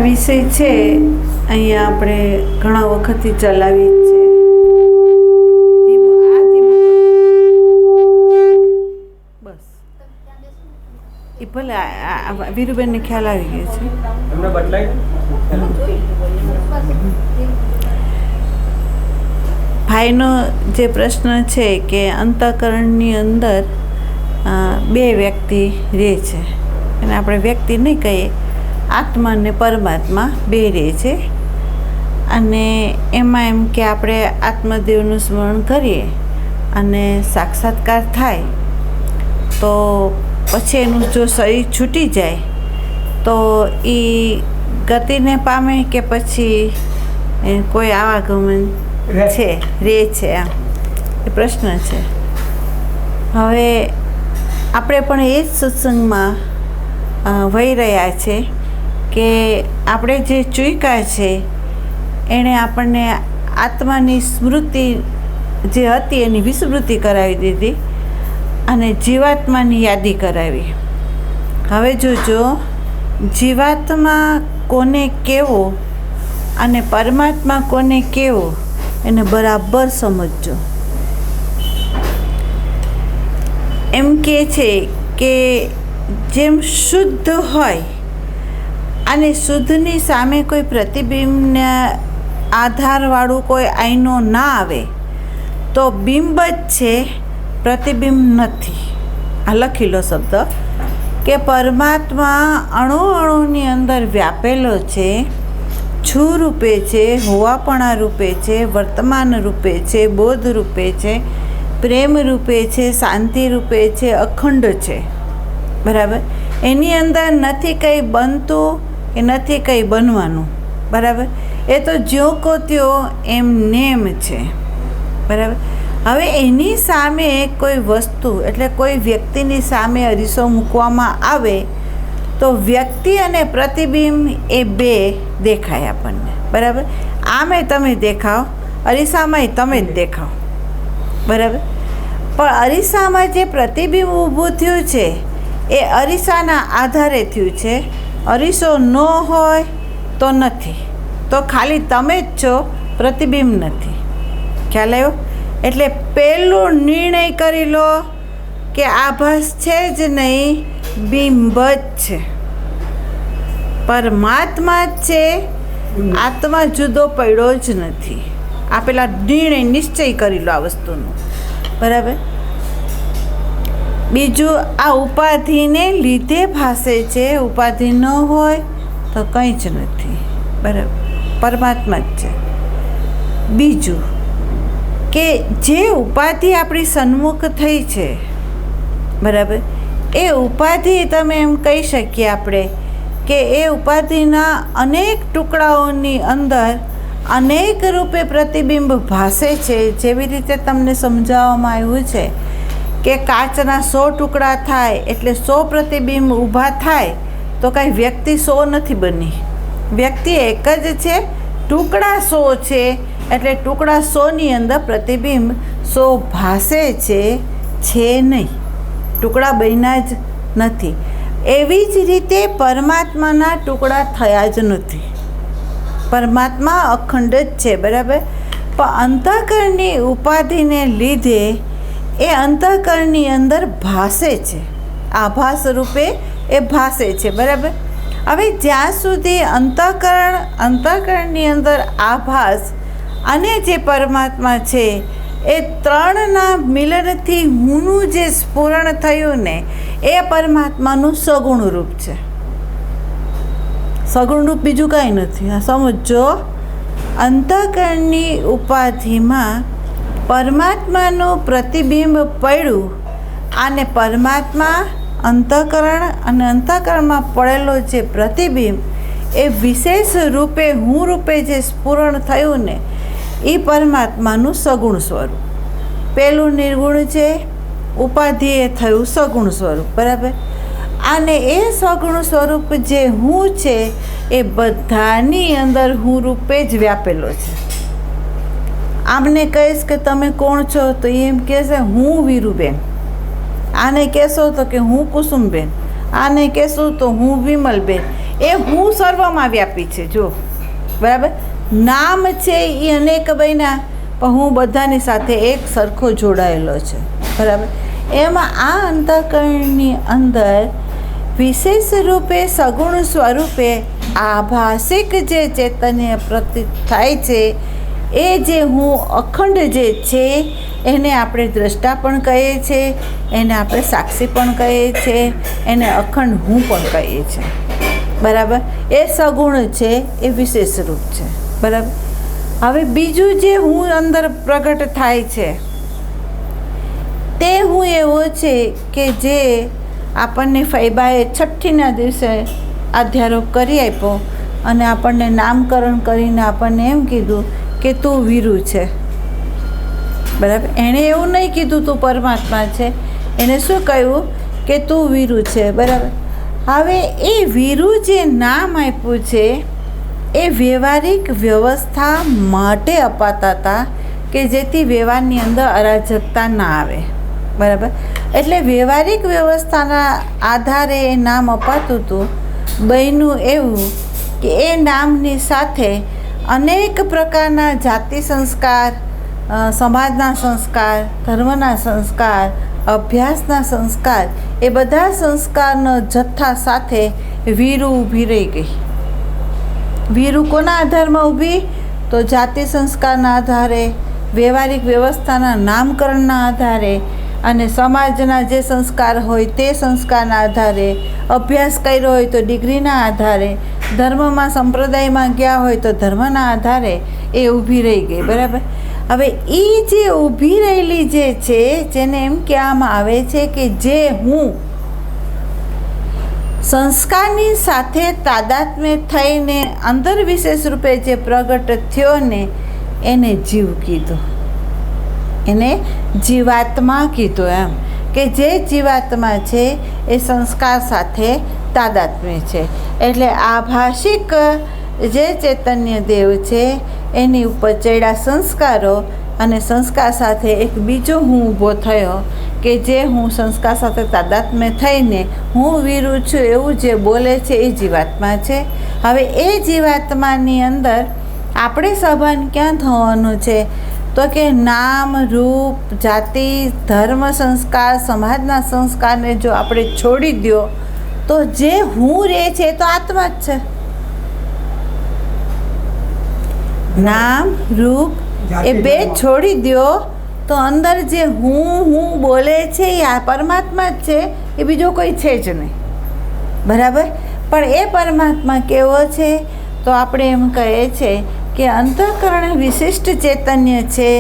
વિષય છે અહીંયા આપણે ઘણા વખતથી ચલાવી છે. બસ એ ભલે વીરુબેનને ખ્યાલ આવી ગયો છે. ભાઈનો જે પ્રશ્ન છે કે અંતઃકરણની અંદર બે વ્યક્તિ રહે છે, અને આપણે વ્યક્તિ નહીં કહીએ, આત્મા અને પરમાત્મા બે રહે છે. અને એમાં એમ કે આપણે આત્મદેવનું સ્મરણ કરીએ અને સાક્ષાત્કાર થાય તો પછી એનું જો શરીર છૂટી જાય તો એ ગતિને પામે કે પછી કોઈ આવાગમન છે રહે છે, આમ એ પ્રશ્ન છે. હવે આપણે પણ એ જ સત્સંગમાં વહી રહ્યા છે કે આપણે જે ચૂક્યા છે એણે આપણને આત્માની સ્મૃતિ જે હતી એની વિસ્મૃતિ કરાવી દીધી અને જીવાત્માની યાદી કરાવી. હવે જોજો, જીવાત્મા કોને કેવો અને પરમાત્મા કોને કેવો એને બરાબર સમજજો. એમ કહે છે કે જેમ શુદ્ધ હોય અને શુદ્ધની સામે કોઈ પ્રતિબિંબને આધારવાળું કોઈ આઈનો ના આવે તો બિંબ જ છે, પ્રતિબિંબ નથી. આ લખી લો શબ્દ કે પરમાત્મા અણુ અણુની અંદર વ્યાપેલો છે, છું રૂપે છે, હોવાપણા રૂપે છે, વર્તમાન રૂપે છે, બોધ રૂપે છે, પ્રેમ રૂપે છે, શાંતિ રૂપે છે, અખંડ છે. બરાબર? એની અંદર નથી કંઈ બનતું કે નથી કંઈ બનવાનું. બરાબર? એ તો જ્યો કો ત્યો એમ નેમ છે. બરાબર? હવે એની સામે કોઈ વસ્તુ એટલે કોઈ વ્યક્તિની સામે અરીસો મૂકવામાં આવે તો વ્યક્તિ અને પ્રતિબિંબ એ બે દેખાય આપણને. બરાબર? આમે તમે દેખાવ, અરીસામાંય તમે જ દેખાવ. બરાબર? પણ અરીસામાં જે પ્રતિબિંબ ઊભું થયું છે એ અરીસાના આધારે થયું છે. અરીસો ન હોય તો નથી, તો ખાલી તમે જ છો, પ્રતિબિંબ નથી. ખ્યાલ આવ્યો? એટલે પહેલું નિર્ણય કરી લો કે આભાસ છે જ નહીં, બિંબ જ છે, પરમાત્મા જ છે, આત્મા જુદો પડ્યો જ નથી. આ પેલા નિર્ણય નિશ્ચય કરી લો આ વસ્તુનો. બરાબર? બીજું, આ ઉપાધિને લીધે ભાસે છે, ઉપાધિ ન હોય તો કંઈ જ નથી. બરાબર? પરમાત્મા જ છે. બીજું કે જે ઉપાધિ આપણી સન્મુખ થઈ છે, બરાબર, એ ઉપાધિ તમે એમ કહી શકીએ આપણે કે એ ઉપાધિના અનેક ટુકડાઓની અંદર અનેક રૂપે પ્રતિબિંબ ભાસે છે. જેવી રીતે તમને સમજાવવામાં આવ્યું છે કે કાચના 100 ટુકડા થાય એટલે 100 પ્રતિબિંબ ઊભા થાય, તો કાંઈ વ્યક્તિ 100 નથી બની. વ્યક્તિ એક જ છે, ટુકડા 100 છે, એટલે ટુકડા 100ની અંદર પ્રતિબિંબ 100 ભાસે છે નહીં, ટુકડા બન્યા જ નથી. એવી જ રીતે પરમાત્માના ટુકડા થયા જ નથી. પરમાત્મા અખંડ જ છે. બરાબર? પણ અંતઃકરણની ઉપાધિને લીધે એ અંતઃકરણની અંદર ભાસે છે, આભાસ રૂપે એ ભાસે છે. બરાબર? હવે જ્યાં સુધી અંતઃકરણની અંદર આભાસ અને જે પરમાત્મા છે એ ત્રણના મિલનથી હુંનું જે સ્ફુરણ થયું ને એ પરમાત્માનું સગુણ રૂપ છે. સગુણ રૂપ બીજું કાંઈ નથી. આ સમજો, અંતઃકરણની ઉપાધિમાં પરમાત્માનું પ્રતિબિંબ પડ્યું અને પરમાત્મા અંતઃકરણ અને અંતઃકરણમાં પડેલો જે પ્રતિબિંબ એ વિશેષ રૂપે હું રૂપે જે સ્ફુરણ થયું ને એ પરમાત્માનું સગુણ સ્વરૂપ. પહેલું નિર્ગુણ છે, ઉપાધિએ થયું સગુણ સ્વરૂપ. બરાબર? અને એ સગુણ સ્વરૂપ જે હું છે એ બધાની અંદર હું રૂપે જ વ્યાપેલો છે. આમને કહીશ કે તમે કોણ છો તો એમ કહેશે હું વીરુબેન. આને કહેશો તો કે હું કુસુમબેન. આને કહેશું તો હું વિમલબેન. એ હું સર્વમાં વ્યાપી છે. જો બરાબર, નામ છે એ અનેક બન્યા, પણ હું બધાની સાથે એક સરખો જોડાયેલો છે. બરાબર, એમાં આ અંતઃકરણની અંદર વિશેષ રૂપે સગુણ સ્વરૂપે આભાસિક જે ચૈતન્ય પ્રતીત થાય છે, એ જે હું અખંડ જે છે એને આપણે દ્રષ્ટા પણ કહીએ છીએ, એને આપણે સાક્ષી પણ કહીએ છીએ, એને અખંડ હું પણ કહીએ છીએ. બરાબર, એ સગુણ છે, એ વિશેષ રૂપ છે. બરાબર, હવે બીજું જે હું અંદર પ્રગટ થાય છે તે હું એવો છે કે જે આપણને ફૈબાએ છઠ્ઠીના દિવસે અધ્યારોપ કરી આપ્યો અને આપણને નામકરણ કરીને આપણને એમ કીધું કે તું વીરુ છે. બરાબર, એણે એવું નહીં કીધું તું પરમાત્મા છે, એણે શું કહ્યું કે તું વીરુ છે. બરાબર, હવે એ વીરુ જે નામ આપ્યું છે એ વ્યવહારિક વ્યવસ્થા માટે અપાતા હતા કે જેથી વ્યવહારની અંદર અરાજકતા ના આવે. બરાબર, એટલે વ્યવહારિક વ્યવસ્થાના આધારે એ નામ અપાતું હતું. બન્યું એવું કે એ નામની સાથે અનેક પ્રકારના જાતિ સંસ્કાર, સમાજના સંસ્કાર, ધર્મના સંસ્કાર, અભ્યાસના સંસ્કાર, એ બધા સંસ્કારના જથ્થા સાથે વીરુ ઊભી રહી ગઈ. વીરુ કોના આધારમાં ઊભી? તો જાતિ સંસ્કારના આધારે, વ્યવહારિક વ્યવસ્થાના નામકરણના આધારે અને સમાજના જે સંસ્કાર હોય તે સંસ્કારના આધારે, અભ્યાસ કર્યો હોય તો ડિગ્રીના આધારે, ધર્મમાં સંપ્રદાયમાં ગયા હોય તો ધર્મના આધારે એ ઊભી રહી ગઈ. બરાબર, હવે એ જે ઊભી રહેલી જે છે, જેને એમ કહેવામાં આવે છે કે જે હું સંસ્કારની સાથે તાદાત્મ્ય થઈને અંદર વિશેષ રૂપે જે પ્રગટ થયો ને એને જીવ કીધો, એને જીવાત્મા કીધો. એમ કે જે જીવાત્મા છે એ સંસ્કાર સાથે તાદાત્મ્ય છે. એટલે આભાષિક જે ચૈતન્ય દેવ છે એની ઉપર ચડ્યા સંસ્કારો અને સંસ્કાર સાથે એક બીજો હું ઊભો થયો કે જે હું સંસ્કાર સાથે તાદાત્મ્ય થઈને હું વીરુ છું એવું જે બોલે છે એ જીવાત્મા છે. હવે એ જીવાત્માની અંદર આપણે સભાન ક્યાં થવાનું છે? તો કે નામ, રૂપ, જાતિ, ધર્મ સંસ્કાર, સમાજના સંસ્કારને જો આપણે છોડી દો તો જે હું રહે છે તો આત્મા જ છે. નામ, રૂપ એ બે છોડી દો તો અંદર જે હું બોલે છે એ આ પરમાત્મા જ છે, એ બીજો કોઈ છે જ નહીં. બરાબર, પણ એ પરમાત્મા કેવો છે? તો આપણે એમ કહીએ છીએ કે અંતઃકરણ વિશિષ્ટ ચૈતન્ય છે,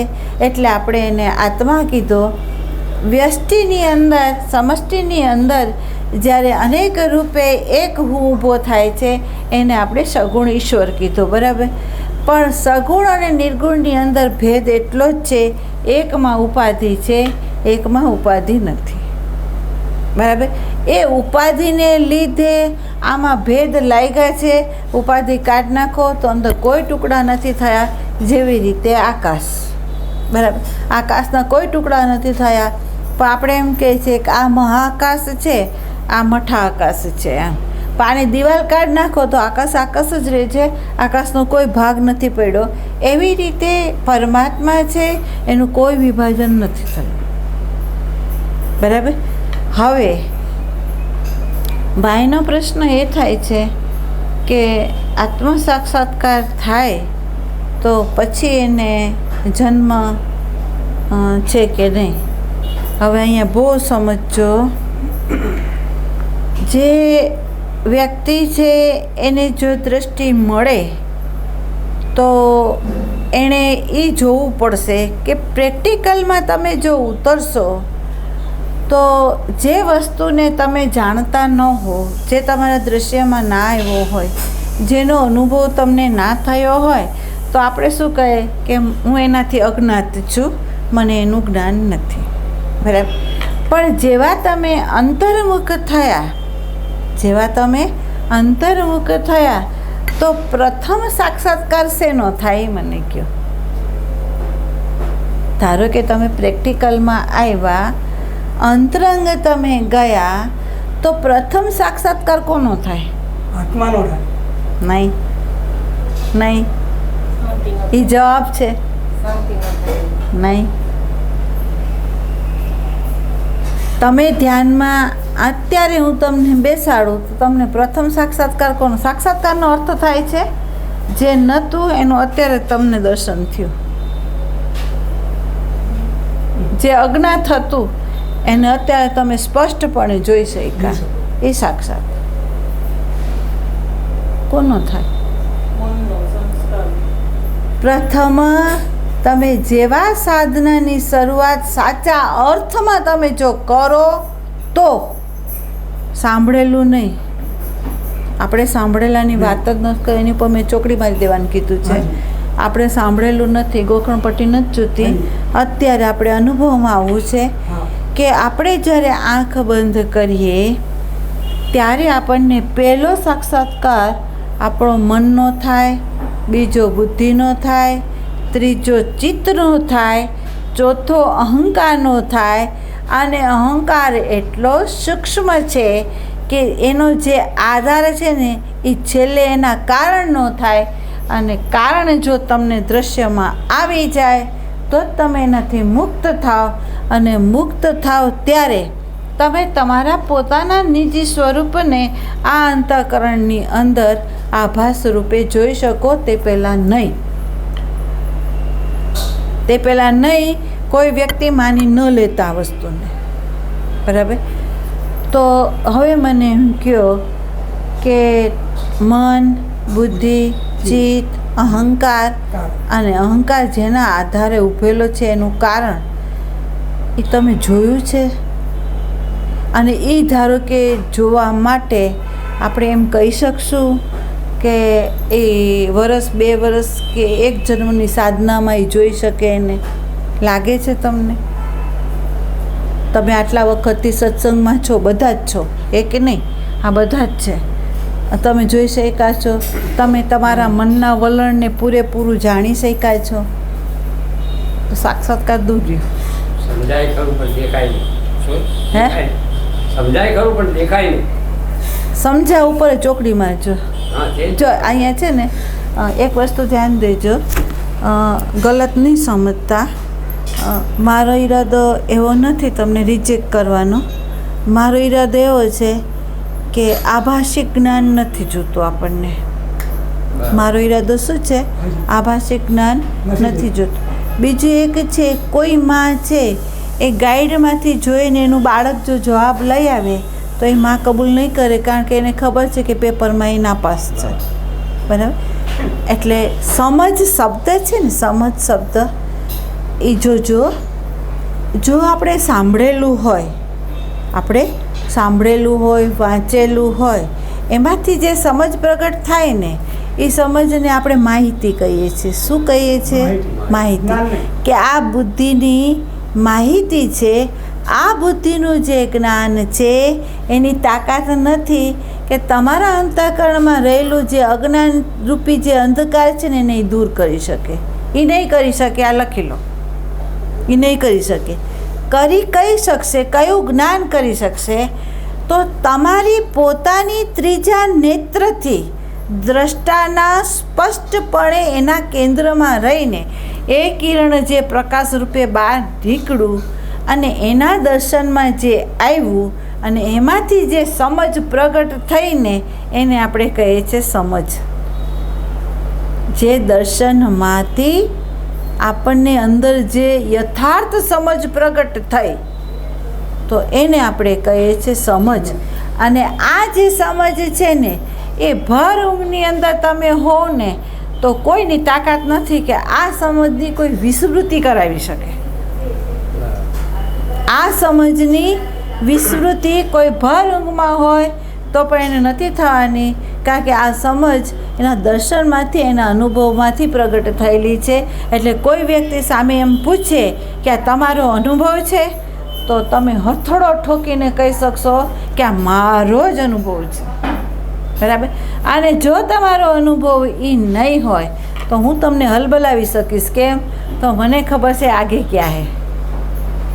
એટલે આપણે એને આત્મા કીધો. વ્યષ્ટિની અંદર, સમષ્ટિની અંદર જ્યારે અનેક રૂપે એક હું ઊભો થાય છે એને આપણે સગુણ ઈશ્વર કીધો. બરાબર, પણ સગુણ અને નિર્ગુણની અંદર ભેદ એટલો જ છે, એકમાં ઉપાધિ છે, એકમાં ઉપાધિ નથી. બરાબર, એ ઉપાધિને લીધે આમાં ભેદ લાગ્યા છે. ઉપાધિ કાઢી નાખો તો અંદર કોઈ ટુકડા નથી થયા, જેવી રીતે આકાશ. બરાબર, આકાશના કોઈ ટુકડા નથી થયા, પણ આપણે એમ કહીએ છીએ કે આ મહાઆકાશ છે, આ મઠા આકાશ છે. એમ પાણી દિવાલ કાઢી નાખો તો આકાશ આકાશ જ રહે છે, આકાશનો કોઈ ભાગ નથી પડ્યો. એવી રીતે પરમાત્મા છે, એનું કોઈ વિભાજન નથી થયું. બરાબર, હવે ભાઈનો પ્રશ્ન એ થાય છે કે આત્મ સાક્ષાત્કાર થાય તો પછી એને જન્મ છે કે નહીં? હવે અહીંયા બહુ સમજો. જે વ્યક્તિ છે એને જો દૃષ્ટિ મળે તો એણે એ જોવું પડશે કે પ્રેક્ટિકલમાં તમે જો ઉતરશો તો જે વસ્તુને તમે જાણતા ન હો, જે તમારા દૃશ્યમાં ના આવ્યો હોય, જેનો અનુભવ તમને ના થયો હોય, તો આપણે શું કહે કે હું એનાથી અજ્ઞાત છું, મને એનું જ્ઞાન નથી. બરાબર, પણ જેવા તમે અંતર્મુખ થયા, જેવા તમે અંતર્મુખ થયા તો પ્રથમ સાક્ષાત્કાર શેનો થાય મને કહો? ધારો કે તમે પ્રેક્ટિકલમાં આવ્યા, અંતરંગ તમે ગયા, તો પ્રથમ સાક્ષાત્કાર કોનો થાય? આત્માનો થાય. નહીં, નહીં, એ જવાબ છે. નહીં. તમે ધ્યાનમાં અત્યારે હું તમને બેસાડું તો તમને પ્રથમ સાક્ષાત્કાર કોનો? સાક્ષાત્કારનો અર્થ થાય છે જે નહોતું એનું અત્યારે તમને દર્શન થયું, જે અજ્ઞાત હતું એને અત્યારે તમે સ્પષ્ટપણે જોઈ શક્યા, એ સાક્ષાત કોનો થાય? પ્રથમ તમે જેવા સાધનાની શરૂઆત સાચા અર્થમાં તમે જો કરો તો, સાંભળેલું નહીં, આપણે સાંભળેલાની વાત જ ન કરી, એની પર મેં ચોકડી મારી દેવાનું કીધું છે. આપણે સાંભળેલું નથી, ગોખણપટ્ટી નથી જોતી. અત્યારે આપણે અનુભવમાં આવવું છે કે આપણે જ્યારે આંખ બંધ કરીએ ત્યારે આપણને પહેલો સાક્ષાત્કાર આપણો મનનો થાય, બીજો બુદ્ધિનો થાય, ત્રીજો ચિત્તનો થાય, ચોથો અહંકારનો થાય. અને અહંકાર એટલો સૂક્ષ્મ છે કે એનો જે આધાર છે ને એ છેલ્લે એના કારણનો થાય. અને કારણ જો તમને દ્રશ્યમાં આવી જાય તો તમે એનાથી મુક્ત થાવ. અને મુક્ત થાવ ત્યારે તમે તમારા પોતાના નિજી સ્વરૂપને આ અંતઃકરણની અંદર આભાસ રૂપે જોઈ શકો. તે પહેલાં નહીં, તે પહેલાં નહીં. કોઈ વ્યક્તિ માની ન લેતા આ વસ્તુને, બરાબર? તો હવે મને એમ કહો કે મન, બુદ્ધિ, ચિત્ત, અહંકાર, અને અહંકાર જેના આધારે ઊભેલો છે એનું કારણ એ તમે જોયું છે? અને એ ધારો કે જોવા માટે આપણે એમ કહી શકશું કે એ વર્ષ, 2 વર્ષ કે 1 જન્મની સાધનામાં એ જોઈ શકે? એને લાગે છે તમને? તમે આટલા વખતથી સત્સંગમાં છો, બધા જ છો, એ કે નહીં? હા, બધા જ છે. તમે જોઈ શક્યા છો? તમે તમારા મનના વલણને પૂરેપૂરું જાણી શક્યા છો? તો સાક્ષાત્કાર દૂર રહ્યો. સમજાય ખરું પણ દેખાય નહીં. હે? સમજાય ખરું પણ દેખાય નહીં. સમજ્યા ઉપર ચોકડી મારજો. જો અહીંયા છે ને એક વસ્તુ ધ્યાન દેજો, ગલત નહીં સમજતા. મારો ઈરાદો એવો નથી તમને રિજેક્ટ કરવાનો. મારો ઈરાદો એવો છે કે આભાસિક જ્ઞાન નથી જોતું આપણને. મારો ઈરાદો શું છે? આભાસિક જ્ઞાન નથી જોતું. બીજું એક છે, કોઈ માં છે એ ગાઈડમાંથી જોઈને એનું બાળક જો જવાબ લઈ આવે તો એ માં કબૂલ નહીં કરે, કારણ કે એને ખબર છે કે પેપરમાં એ નાપાસ છે, બરાબર? એટલે સમજ શબ્દ છે ને, સમજ શબ્દ એ જો આપણે સાંભળેલું હોય, આપણે સાંભળેલું હોય, વાંચેલું હોય, એમાંથી જે સમજ પ્રગટ થાય ને એ સમજને આપણે માહિતી કહીએ છીએ. શું કહીએ છીએ? માહિતી. કે આ બુદ્ધિની માહિતી છે, આ બુદ્ધિનું જે જ્ઞાન છે એની તાકાત નથી કે તમારા અંતઃકરણમાં રહેલું જે અજ્ઞાન રૂપી જે અંધકાર છે ને એને દૂર કરી શકે. એ નહીં કરી શકે. આ લખી લો, એ નહીં કરી શકે. કહી શકશે, કયું જ્ઞાન કરી શકશે? તો તમારી પોતાની ત્રીજા નેત્રથી દ્રષ્ટાના સ્પષ્ટપણે એના કેન્દ્રમાં રહીને એ કિરણ જે પ્રકાશ રૂપે બહાર નીકળ્યું અને એના દર્શનમાં જે આવ્યું અને એમાંથી જે સમજ પ્રગટ થઈને એને આપણે કહીએ છીએ સમજ. જે દર્શનમાંથી આપણને અંદર જે યથાર્થ સમજ પ્રગટ થઈ તો એને આપણે કહીએ છીએ સમજ. અને આ જે સમજ છે ને એ ભર ઊંઘની અંદર તમે હો ને તો કોઈની તાકાત નથી કે આ સમજની કોઈ વિસ્મૃતિ કરાવી શકે. આ સમજની વિસ્મૃતિ કોઈ ભર ઊંઘમાં હોય તો પણ એને નથી થવાની, કારણ કે આ સમજ એના દર્શનમાંથી, એના અનુભવમાંથી પ્રગટ થયેલી છે. એટલે કોઈ વ્યક્તિ સામે એમ પૂછે કે આ તમારો અનુભવ છે તો તમે હથોડો ઠોકીને કહી શકશો કે આ મારો જ અનુભવ છે, બરાબર? અને જો તમારો અનુભવ એ નહીં હોય તો હું તમને હલબલાવી શકીશ. કેમ? તો મને ખબર છે આગે ક્યાં હે,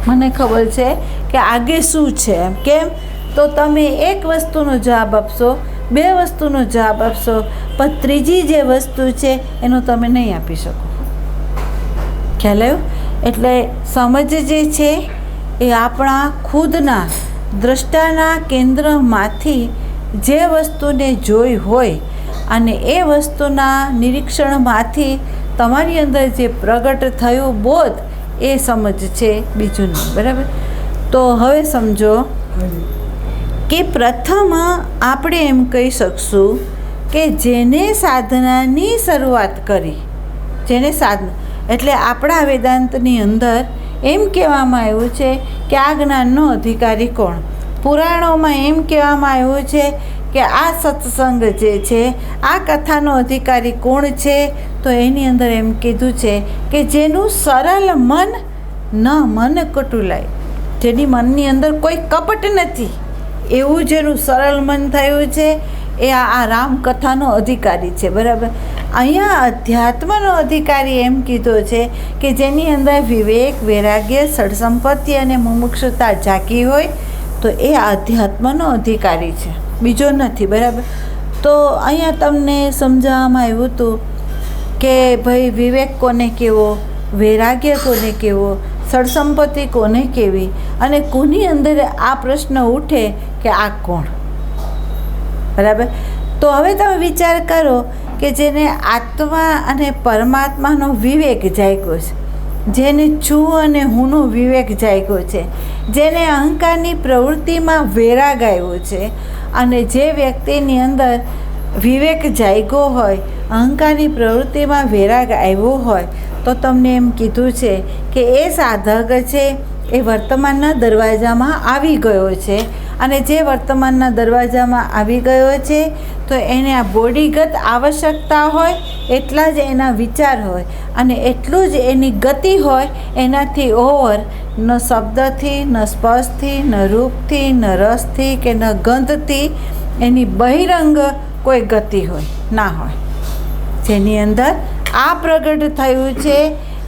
મને ખબર છે કે આગે શું છે. કેમ? તો તમે એક વસ્તુનો જવાબ આપશો, બે વસ્તુનો જવાબ આપશો, પણ ત્રીજી જે વસ્તુ છે એનો તમે નહીં આપી શકો. ખ્યાલ આવ્યો? એટલે સમજ જે છે એ આપણા ખુદના દ્રષ્ટાના કેન્દ્રમાંથી જે વસ્તુને જોઈ હોય અને એ વસ્તુના નિરીક્ષણમાંથી તમારી અંદર જે પ્રગટ થયું બોધ, એ સમજ છે, બીજું નહીં. બરાબર? તો હવે સમજો કે પ્રથમ આપણે એમ કહી શકશું કે જેને સાધનાની શરૂઆત કરી, જેને સાધના એટલે આપણા વેદાંતની અંદર એમ કહેવામાં આવ્યું છે કે આ જ્ઞાનનો અધિકારી કોણ. પુરાણોમાં એમ કહેવામાં આવ્યું છે કે આ સત્સંગ જે છે, આ કથાનો અધિકારી કોણ છે, તો એની અંદર એમ કીધું છે કે જેનું સરળ મન કટુલાય, જેની મનની અંદર કોઈ કપટ નથી, એવું જેનું સરળ મન થયું છે એ આ રામકથાનો અધિકારી છે. બરાબર? અહીંયા અધ્યાત્મનો અધિકારી એમ કીધો છે કે જેની અંદર વિવેક, વૈરાગ્ય, સડસંપત્તિ અને મુમુક્ષુતા જાગી હોય, તો એ અધ્યાત્મનો અધિકારી છે, બીજો નથી. બરાબર? તો અહીંયા તમને સમજાવવામાં આવ્યું હતું કે ભાઈ વિવેક કોને કેવો, વૈરાગ્ય કોને કેવો, સડસંપત્તિ કોને કેવી, અને કોની અંદર આ પ્રશ્ન ઉઠે કે આ કોણ. બરાબર? તો હવે તમે વિચાર કરો કે જેને આત્મા અને પરમાત્માનો વિવેક જાગ્યો છે, જેને છું અને હુંનો વિવેક જાગ્યો છે, જેને અહંકારની પ્રવૃત્તિમાં વૈરાગ આવ્યો છે, અને જે વ્યક્તિની અંદર વિવેક જાગ્યો હોય, અહંકારની પ્રવૃત્તિમાં વૈરાગ આવ્યો હોય, તો તમને એમ કીધું છે કે એ સાધક છે એ વર્તમાનના દરવાજામાં આવી ગયો છે, અને જે વર્તમાનના દરવાજામાં આવી ગયો છે તો એને આ બોડીગત આવશ્યકતા હોય એટલા જ એના વિચાર હોય, અને એટલું જ એની ગતિ હોય, એનાથી ઓવર ન શબ્દથી, ન સ્પર્શથી, ન રૂપથી, ન રસથી કે ન ગંધથી એની બહિરંગ કોઈ ગતિ હોય ના હોય. જેની અંદર આ પ્રગટ થયું છે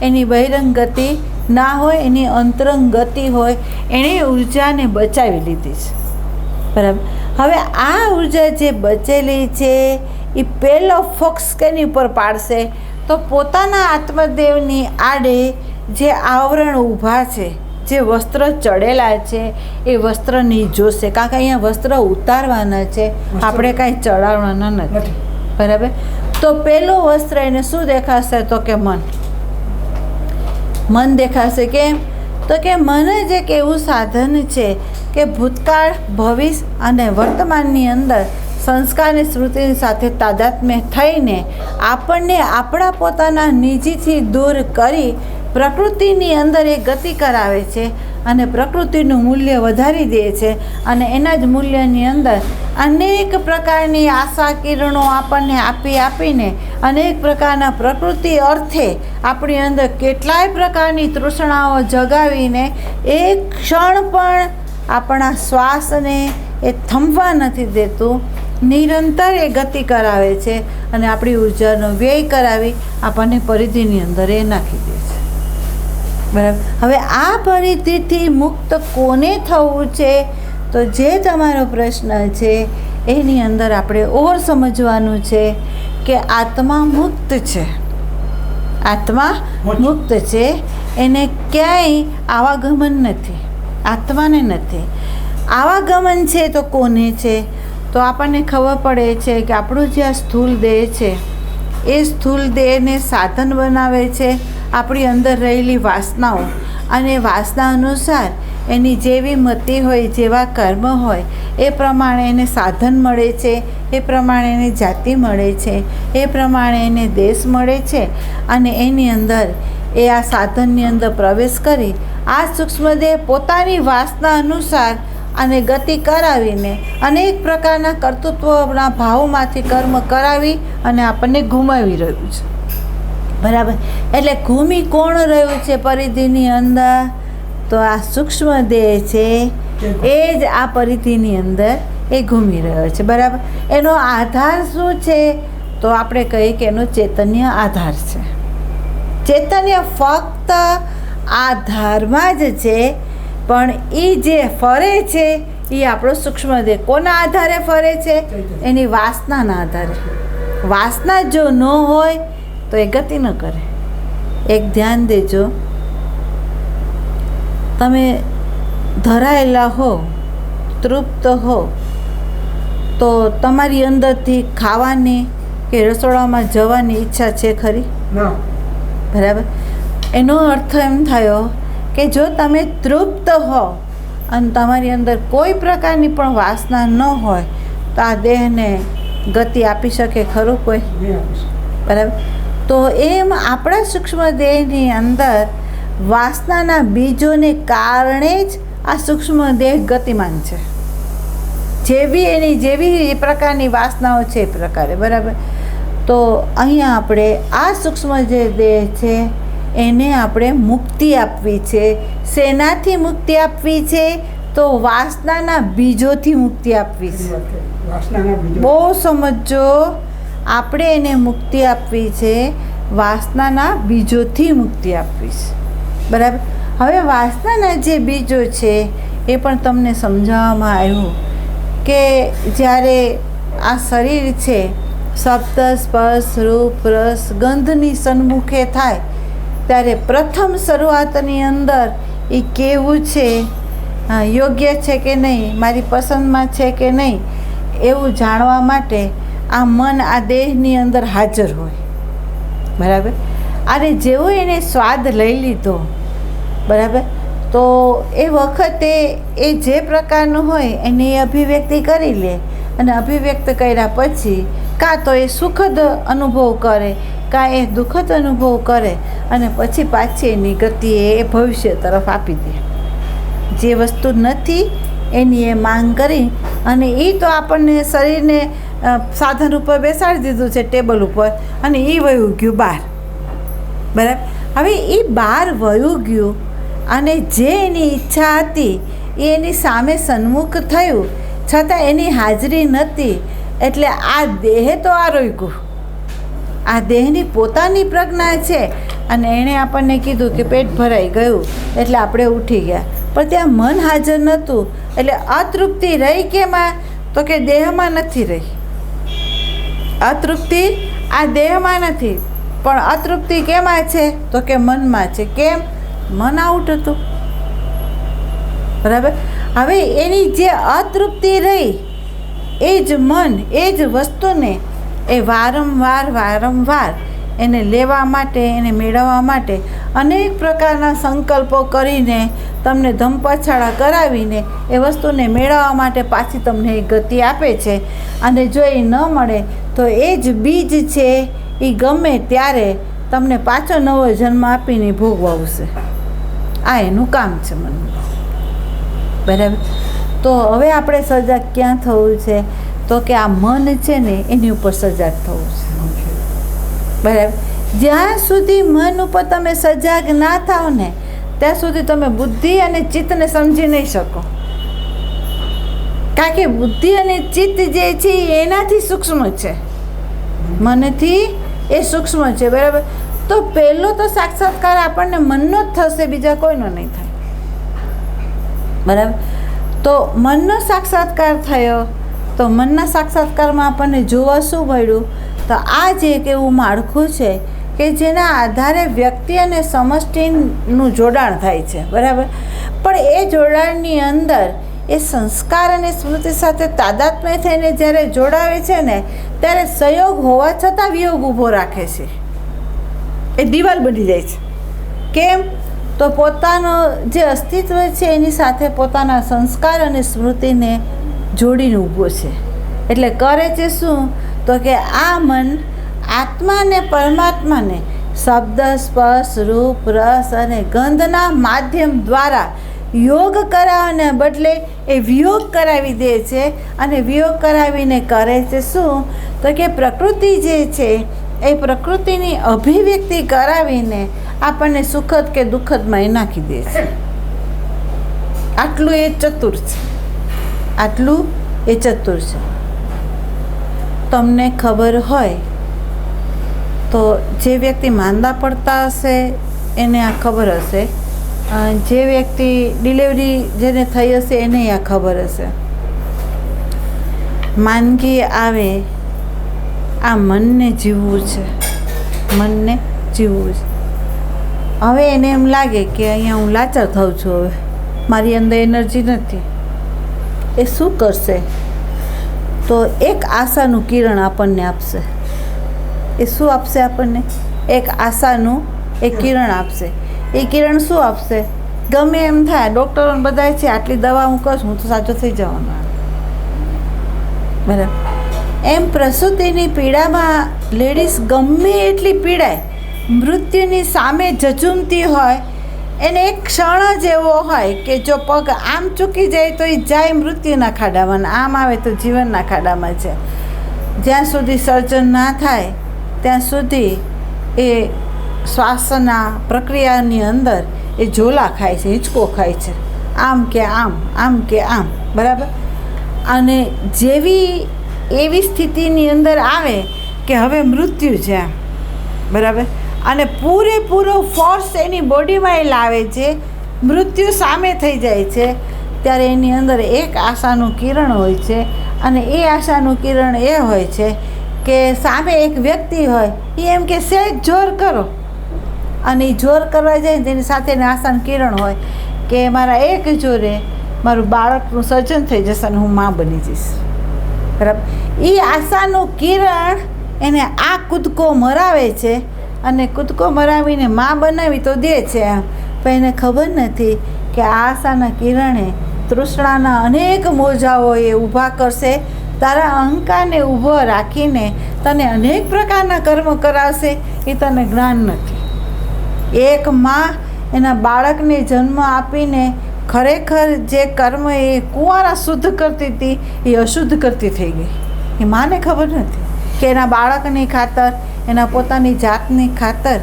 એની બહિરંગ ગતિ ના હોય, એની અંતરંગ ગતિ હોય, એણે ઉર્જાને બચાવી લીધી છે. બરાબર? હવે આ ઉર્જા જે બચેલી છે એ પહેલો ફોક્સ કેની ઉપર પાડશે, તો પોતાના આત્મદેવની આડે જે આવરણ ઊભા છે, જે વસ્ત્ર ચડેલા છે, એ વસ્ત્રની જોશે. કારણ કે અહીંયા વસ્ત્ર ઉતારવાના છે, આપણે કાંઈ ચડાવવાના નથી. બરાબર? તો પહેલું વસ્ત્ર એને શું દેખાશે, તો કે મન દેખાશે. કેમ? તો કે મન જ એક એવું સાધન છે કે ભૂતકાળ, ભવિષ્ય અને વર્તમાનની અંદર સંસ્કારની સ્મૃતિની સાથે તાદાત્મ્ય થઈને આપણને આપણા પોતાના નિજીથી દૂર કરી પ્રકૃતિની અંદર એ ગતિ કરાવે છે, અને પ્રકૃતિનું મૂલ્ય વધારી દે છે, અને એના જ મૂલ્યની અંદર અનેક પ્રકારની આશા કિરણો આપણને આપીને અનેક પ્રકારના પ્રકૃતિ અર્થે આપણી અંદર કેટલાય પ્રકારની તૃષ્ણાઓ જગાવીને એક ક્ષણ પણ આપણા શ્વાસને એ થંભવા નથી દેતું, નિરંતર એ ગતિ કરાવે છે, અને આપણી ઉર્જાનો વ્યય કરાવી આપણને પરિધિની અંદર એ નાખી દે છે. બરાબર? હવે આ પરિધિથી મુક્ત કોને થવું છે, તો જે તમારો પ્રશ્ન છે એની અંદર આપણે ઓર સમજવાનું છે કે આત્મા મુક્ત છે. આત્મા મુક્ત છે, એને ક્યાંય આવાગમન નથી, આત્માને નથી. આવાગમન છે તો કોને છે, તો આપણને ખબર પડે છે કે આપણું જે આ સ્થૂળ દેહ છે એ સ્થૂળ દેહને સાધન બનાવે છે આપણી અંદર રહેલી વાસનાઓ, અને વાસના અનુસાર એની જેવી મતિ હોય, જેવા કર્મ હોય, એ પ્રમાણે એને સાધન મળે છે, એ પ્રમાણે એને જાતિ મળે છે, એ પ્રમાણે એને દેશ મળે છે, અને એની અંદર એ આ સાધનની અંદર પ્રવેશ કરી આ સૂક્ષ્મદેહ પોતાની વાસના અનુસાર અને ગતિ કરાવીને અનેક પ્રકારના કર્તૃત્વના ભાવમાંથી કર્મ કરાવી અને આપણને ઘુમાવી રહ્યું છે. બરાબર? એટલે ઘૂમી કોણ રહ્યું છે પરિધિની અંદર, તો આ સૂક્ષ્મ દેહ છે એ જ આ પરિધિની અંદર એ ઘૂમી રહ્યો છે. બરાબર? એનો આધાર શું છે, તો આપણે કહીએ કે એનો ચૈતન્ય આધાર છે. ચૈતન્ય ફક્ત આધારમાં જ છે, પણ એ જે ફરે છે એ આપણો સૂક્ષ્મ દેહ કોના આધારે ફરે છે? એની વાસનાના આધારે. વાસના જો ન હોય તો એ ગતિ ન કરે. એક ધ્યાન દેજો, તમે ધરાયેલા હો, તૃપ્ત હો, તો તમારી અંદરથી ખાવાની કે રસોડામાં જવાની ઈચ્છા છે ખરી? બરાબર. એનો અર્થ એમ થયો કે જો તમે તૃપ્ત હો અને તમારી અંદર કોઈ પ્રકારની પણ વાસના ન હોય તો આ દેહને ગતિ આપી શકે ખરું કોઈ? બરાબર. તો એમ આપણા સૂક્ષ્મ દેહની અંદર વાસનાના બીજોને કારણે જ આ સૂક્ષ્મ દેહ ગતિમાન છે. જેવી પ્રકારની વાસનાઓ છે એ પ્રકારે. બરાબર. તો અહીંયા આપણે આ સૂક્ષ્મ જે દેહ છે એને આપણે મુક્તિ આપવી છે. શેનાથી મુક્તિ આપવી છે? તો વાસનાના બીજોથી મુક્તિ આપવી છે. બહુ સમજો, આપણે એને મુક્તિ આપવી છે, વાસનાના બીજોથી મુક્તિ આપવી છે. બરાબર. હવે વાસનાના જે બીજો છે એ પણ તમને સમજાવવામાં આવ્યું કે જ્યારે આ શરીર છે શબ્દ, સ્પર્શ, રૂપ, રસ, ગંધની સન્મુખે થાય ત્યારે પ્રથમ શરૂઆતની અંદર એ કેવું છે, યોગ્ય છે કે નહીં, મારી પસંદમાં છે કે નહીં, એવું જાણવા માટે આ મન આ દેહની અંદર હાજર હોય. બરાબર. અને જેવો એને સ્વાદ લઈ લીધો, બરાબર, તો એ વખતે એ જે પ્રકારનું હોય એની અભિવ્યક્તિ કરી લે અને અભિવ્યક્ત કર્યા પછી કાં તો એ સુખદ અનુભવ કરે કાં એ દુઃખદ અનુભવ કરે અને પછી પાછી એની ગતિ એ ભવિષ્ય તરફ આપી દે. જે વસ્તુ નથી એની એ માંગ કરી અને એ તો આપણને શરીરને સાધન ઉપર બેસાડી દીધું છે ટેબલ ઉપર અને એ વયું ગયું બહાર. બરાબર. હવે એ બહાર વયું ગયું અને જે એની ઈચ્છા હતી એ એની સામે સન્મુખ થયું છતાં એની હાજરી નહોતી. એટલે આ દેહ તો આરોગ્યું, આ દેહની પોતાની પ્રજ્ઞા છે અને એણે આપણને કીધું કે પેટ ભરાઈ ગયું એટલે આપણે ઉઠી ગયા, પણ ત્યાં મન હાજર નહોતું. એટલે અતૃપ્તિ રહી કેમાં? તો કે દેહમાં નથી રહી. અતૃપ્તિ આ દેહમાં નથી, પણ અતૃપ્તિ કેમાં છે? તો કે મનમાં છે. કેમ? મન આઉટ હતું. બરાબર. હવે એની જે અતૃપ્તિ રહી એ જ મન એ જ વસ્તુને એ વારંવાર એને લેવા માટે, એને મેળવવા માટે અનેક પ્રકારના સંકલ્પો કરીને તમને ધમપછાડા કરાવીને એ વસ્તુને મેળવવા માટે પાછી તમને એ ગતિ આપે છે. અને જો એ ન મળે તો એ જ બીજ છે એ ગમે ત્યારે તમને પાછો નવો જન્મ આપીને ભોગવશે. આ એનું કામ છે મનનું. બરાબર. તો હવે આપણે સજાગ ક્યાં થવું છે? તો કે આ મન છે ને એની ઉપર સજાગ થવું છે. બરાબર. જ્યાં સુધી મન ઉપર તમે સજાગ ના થાવ ને ત્યાં સુધી તમે બુદ્ધિ અને ચિત્તને સમજી નહીં શકો. કારણ કે બુદ્ધિ અને ચિત્ત જે છે એનાથી સૂક્ષ્મ છે, મનથી એ સૂક્ષ્મ છે. બરાબર. તો પહેલો તો સાક્ષાત્કાર આપણને મનનો જ થશે, બીજા કોઈનો નહીં થાય. બરાબર. તો મનનો સાક્ષાત્કાર થયો તો મનના સાક્ષાત્કારમાં આપણને જોવા શું મળ્યું? તો આ જે એક એવું માળખું છે કે જેના આધારે વ્યક્તિ અને સમષ્ટિનું જોડાણ થાય છે. બરાબર. પણ એ જોડાણની અંદર એ સંસ્કાર અને સ્મૃતિ સાથે તાદાત્મ્ય થઈને જ્યારે જોડાવે છે ને ત્યારે સંયોગ હોવા છતાં વિયોગ ઊભો રાખે છે. એ દિવાલ બની જાય છે. કેમ? તો પોતાનો જે અસ્તિત્વ છે એની સાથે પોતાના સંસ્કાર અને સ્મૃતિને જોડીને ઊભો છે. એટલે કરે છે શું? તો કે આ મન આત્મા ને પરમાત્માને શબ્દ, સ્પર્શ, રૂપ, રસ અને ગંધના માધ્યમ દ્વારા યોગ કરાવવાને બદલે એ વિયોગ કરાવી દે છે. અને વિયોગ કરાવીને કરે છે શું? તો કે પ્રકૃતિ જે છે એ પ્રકૃતિની અભિવ્યક્તિ કરાવીને આપણને સુખદ કે દુઃખદમાં નાખી દે છે. આટલું એ ચતુર છે, આટલું એ ચતુર છે. તમને ખબર હોય તો જે વ્યક્તિ માંદા પડતા હશે એને આ ખબર હશે જે વ્યક્તિ ડિલિવરી જેને થઈ હશે એને આ ખબર હશે. માંદગી આવે, આ મનને જીવવું છે, મનને જીવવું છે. હવે એને એમ લાગે કે અહીંયા હું લાચાર થાઉં છું, હવે મારી અંદર એનર્જી નથી. એ શું કરશે? તો એક આશાનું કિરણ આપણને આપશે. એ શું આપશે આપણને? એક આશાનું એક કિરણ આપશે. એ કિરણ શું આપશે? ગમે એમ થાય, ડૉક્ટરોને બધાય છે આટલી દવા હું કરું હું તો સાચો થઈ જવાનો. બરાબર. એમ પ્રસૂતિની પીડામાં લેડીઝ ગમે એટલી પીડાય, મૃત્યુની સામે જજુમતી હોય, એને એક ક્ષણ જ એવો હોય કે જો પગ આમ ચૂકી જાય તો એ જાય મૃત્યુના ખાડામાં, આમ આવે તો જીવનના ખાડામાં છે. જ્યાં સુધી સર્જન ના થાય ત્યાં સુધી એ શ્વાસના પ્રક્રિયાની અંદર એ ઝોલા ખાય છે, હિંચકો ખાય છે, આમ કે આમ, આમ કે આમ. બરાબર. અને એવી સ્થિતિની અંદર આવે કે હવે મૃત્યુ છે આમ. બરાબર. અને પૂરેપૂરો ફોર્સ એની બોડીમાં એ લાવે છે, મૃત્યુ સામે થઈ જાય છે, ત્યારે એની અંદર એક આશાનું કિરણ હોય છે. અને એ આશાનું કિરણ એ હોય છે કે સામે એક વ્યક્તિ હોય, એ એમ કે સહેજ જોર કરો, અને એ જોર કરવા જાય તેની સાથે આશાનું કિરણ હોય કે મારા એક જોરે મારું બાળકનું સર્જન થઈ જશે અને હું માં બની જઈશ. બરાબર. એ આશાનું કિરણ એને આ કૂદકો મરાવે છે, અને કૂદકો મરાવીને માં બનાવી તો દે છે આમ, પણ એને ખબર નથી કે આ આશાના કિરણે તૃષ્ણાના અનેક મોજાઓ એ ઊભા કરશે. તારા અહંકારને ઊભો રાખીને તને અનેક પ્રકારના કર્મ કરાવશે, એ તને જ્ઞાન નથી. એક માં એના બાળકને જન્મ આપીને ખરેખર જે કર્મ એ કુંવારા શુદ્ધ કરતી હતી એ અશુદ્ધ કરતી થઈ ગઈ. એ માને ખબર નથી કે એના બાળકની ખાતર, એના પોતાની જાતની ખાતર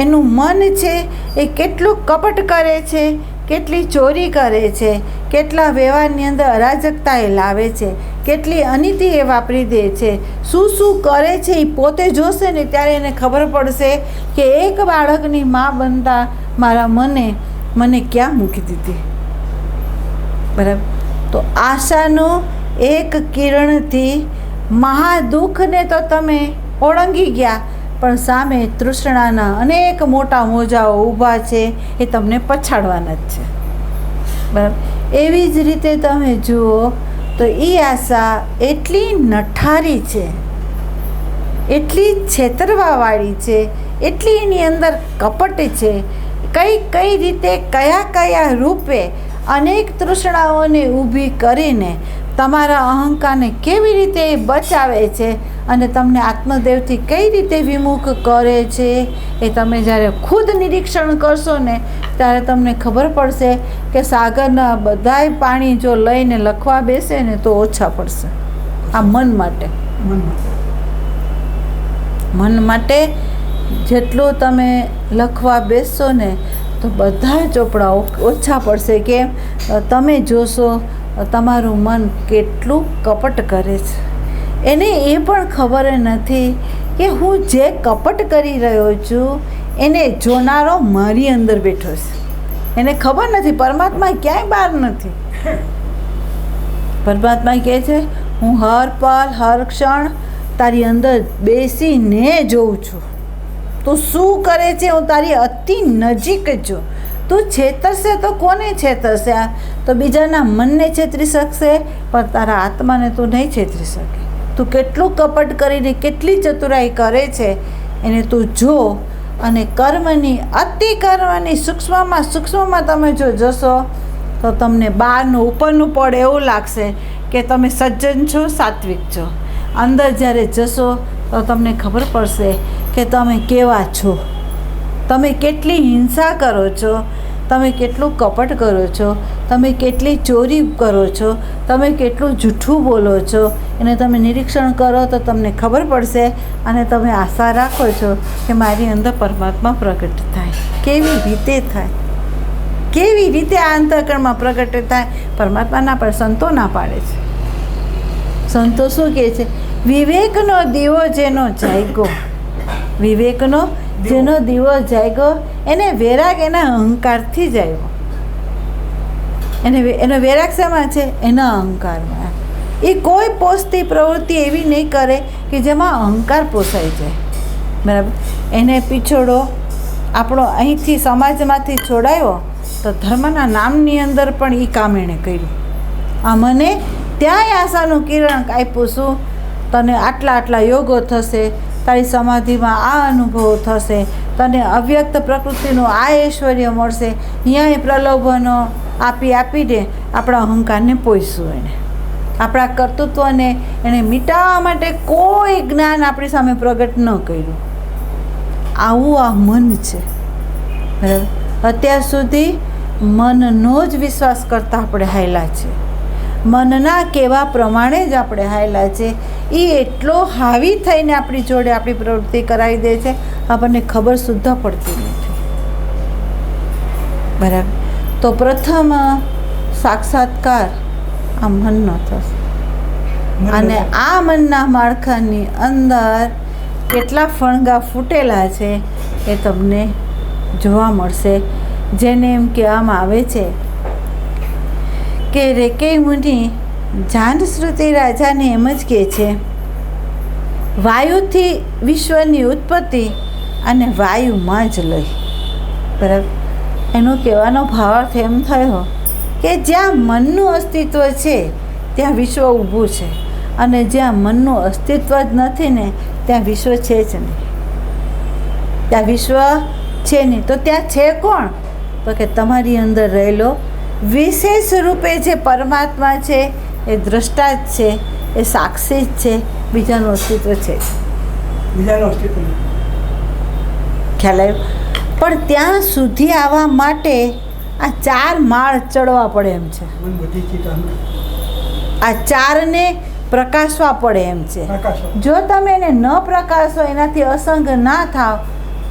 એનું મન છે એ કેટલું કપટ કરે છે, કેટલી ચોરી કરે છે, કેટલા વ્યવહારની અંદર અરાજકતા એ લાવે છે, કેટલી અનીતિ એ વાપરી દે છે, શું શું કરે છે એ પોતે જોશે ને ત્યારે એને ખબર પડશે કે એક બાળકની માં બનતા મારા મને ક્યાં મૂકી દીધી. બરાબર. તો આશાનું એક કિરણથી મહાદુઃખને તો તમે ઓળંગી ગયા, પણ સામે તૃષ્ણાના અનેક મોટા મોજાઓ ઊભા છે, એ તમને પછાડવાના જ છે. બરાબર. એવી જ રીતે તમે જુઓ તો એ આશા એટલી નઠારી છે, એટલી છેતરવાવાળી છે, એટલી એની અંદર કપટ છે, કઈ રીતે કયા રૂપે અનેક તૃષ્ણાઓને ઊભી કરીને તમારા અહંકારને કેવી રીતે બચાવે છે અને તમને આત્મદેવથી કઈ રીતે વિમુખ કરે છે, એ તમે જ્યારે ખુદ નિરીક્ષણ કરશો ને ત્યારે તમને ખબર પડશે કે સાગરના બધાય પાણી જો લઈને લખવા બેસે ને તો ઓછા પડશે. આ મન માટે જેટલું તમે લખવા બેસશો ને તો બધા ચોપડા ઓછા પડશે. કેમ? તમે જોશો તમારું મન કેટલું કપટ કરે છે. એને એ પણ ખબર નથી કે હું જે કપટ કરી રહ્યો છું એને જોનારો મારી અંદર બેઠો છે. એને ખબર નથી પરમાત્મા ક્યાંય બહાર નથી. પરમાત્મા કહે છે હું હર પલ હર ક્ષણ તારી અંદર બેસીને જોઉં છું. તું શું કરે છે હું તારી અતિ નજીક છું. તું છેતરશે તો કોને છેતરશે? તો બીજાના મનને છેતરી શકશે, પણ તારા આત્માને તું નહીં છેતરી શકે. તું કેટલું કપટ કરીને કેટલી ચતુરાઈ કરે છે એને તું જો. અને અતિ કર્મની સૂક્ષ્મમાં તમે જો જશો તો તમને બહારનું ઉપરનું પડ એવું લાગશે કે તમે સજ્જન છો, સાત્વિક છો. અંદર જ્યારે જશો તો તમને ખબર પડશે કે તમે કેવા છો, તમે કેટલી હિંસા કરો છો, તમે કેટલું કપટ કરો છો, તમે કેટલી ચોરી કરો છો, તમે કેટલું જૂઠું બોલો છો. એને તમે નિરીક્ષણ કરો તો તમને ખબર પડશે અને તમે આશા રાખો છો કે મારી અંદર પરમાત્મા પ્રગટ થાય. કેવી રીતે થાય? કેવી રીતે આ અંતઃકરણમાં પ્રગટ થાય? પરમાત્માના પણ સંતો ના પાડે છે. સંતો શું કહે છે? વિવેકનો દીવો જેનો જાગ્યો, વિવેકનો જેનો દીવો જાગ્યો એને વૈરાગ એના અહંકારથી જ આવ્યો. એનો વૈરાગ શેમાં છે? એના અહંકારમાં. એ કોઈ પોષતી પ્રવૃત્તિ એવી નહીં કરે કે જેમાં અહંકાર પોસાઈ જાય. બરાબર. એને પીછોડો આપણો અહીંથી સમાજમાંથી છોડાયો તો ધર્મના નામની અંદર પણ એ કામ એણે કર્યું. આ મને ત્યાંય આશાનું કિરણ આપ્યું છું, તને આટલા આટલા યોગો થશે, તારી સમાધિમાં આ અનુભવો થશે, તને અવ્યક્ત પ્રકૃતિનું આ ઐશ્વર્ય મળશે. અહીંયાય પ્રલોભનો આપીને આપણા અહંકારને પોષશું. એને આપણા કર્તૃત્વને એને મિટાવવા માટે કોઈ જ્ઞાન આપણી સામે પ્રગટ ન કર્યું. આવું આ મન છે. બરાબર. અત્યાર સુધી મનનો જ વિશ્વાસ કરતાં આપણે હાયલા છે. મનના કહેવા પ્રમાણે જ આપણે હાયલા છે. એ એટલો હાવી થઈને આપણી જોડે આપણી પ્રવૃત્તિ કરાવી દે છે, આપણને ખબર સુદ્ધા પડતી નથી. બરાબર. તો પ્રથમ સાક્ષાત્કાર આ મનનો થશે. અને આ મનના માળખાની અંદર કેટલા ફણગા ફૂટેલા છે એ તમને જોવા મળશે. જેને એમ કહેવામાં આવે છે કે રેકેય મુનિ જાનશ્રુતિ રાજાને એમ જ કહે છે, વાયુથી વિશ્વની ઉત્પત્તિ અને વાયુમાં જ લઈ. બરાબર. એનો કહેવાનો ભાવાર્થ એમ થયો કે જ્યાં મનનું અસ્તિત્વ છે ત્યાં વિશ્વ ઊભું છે, અને જ્યાં મનનું અસ્તિત્વ જ નથી ને ત્યાં વિશ્વ છે જ નહીં. ત્યાં વિશ્વ છે નહીં તો ત્યાં છે કોણ? તો કે તમારી અંદર રહેલો વિશેષ રૂપે જે પરમાત્મા છે એ દ્રષ્ટા જ છે, એ સાક્ષી જ છે, બીજાનું અસ્તિત્વ છે. ખ્યાલ આવ્યો? પણ ત્યાં સુધી આવવા માટે આ 4 માળ ચડવા પડે એમ છે. આ 4ને પ્રકાશવા પડે એમ છે. જો તમે એને ન પ્રકાશો, એનાથી અસંગ ના થાવ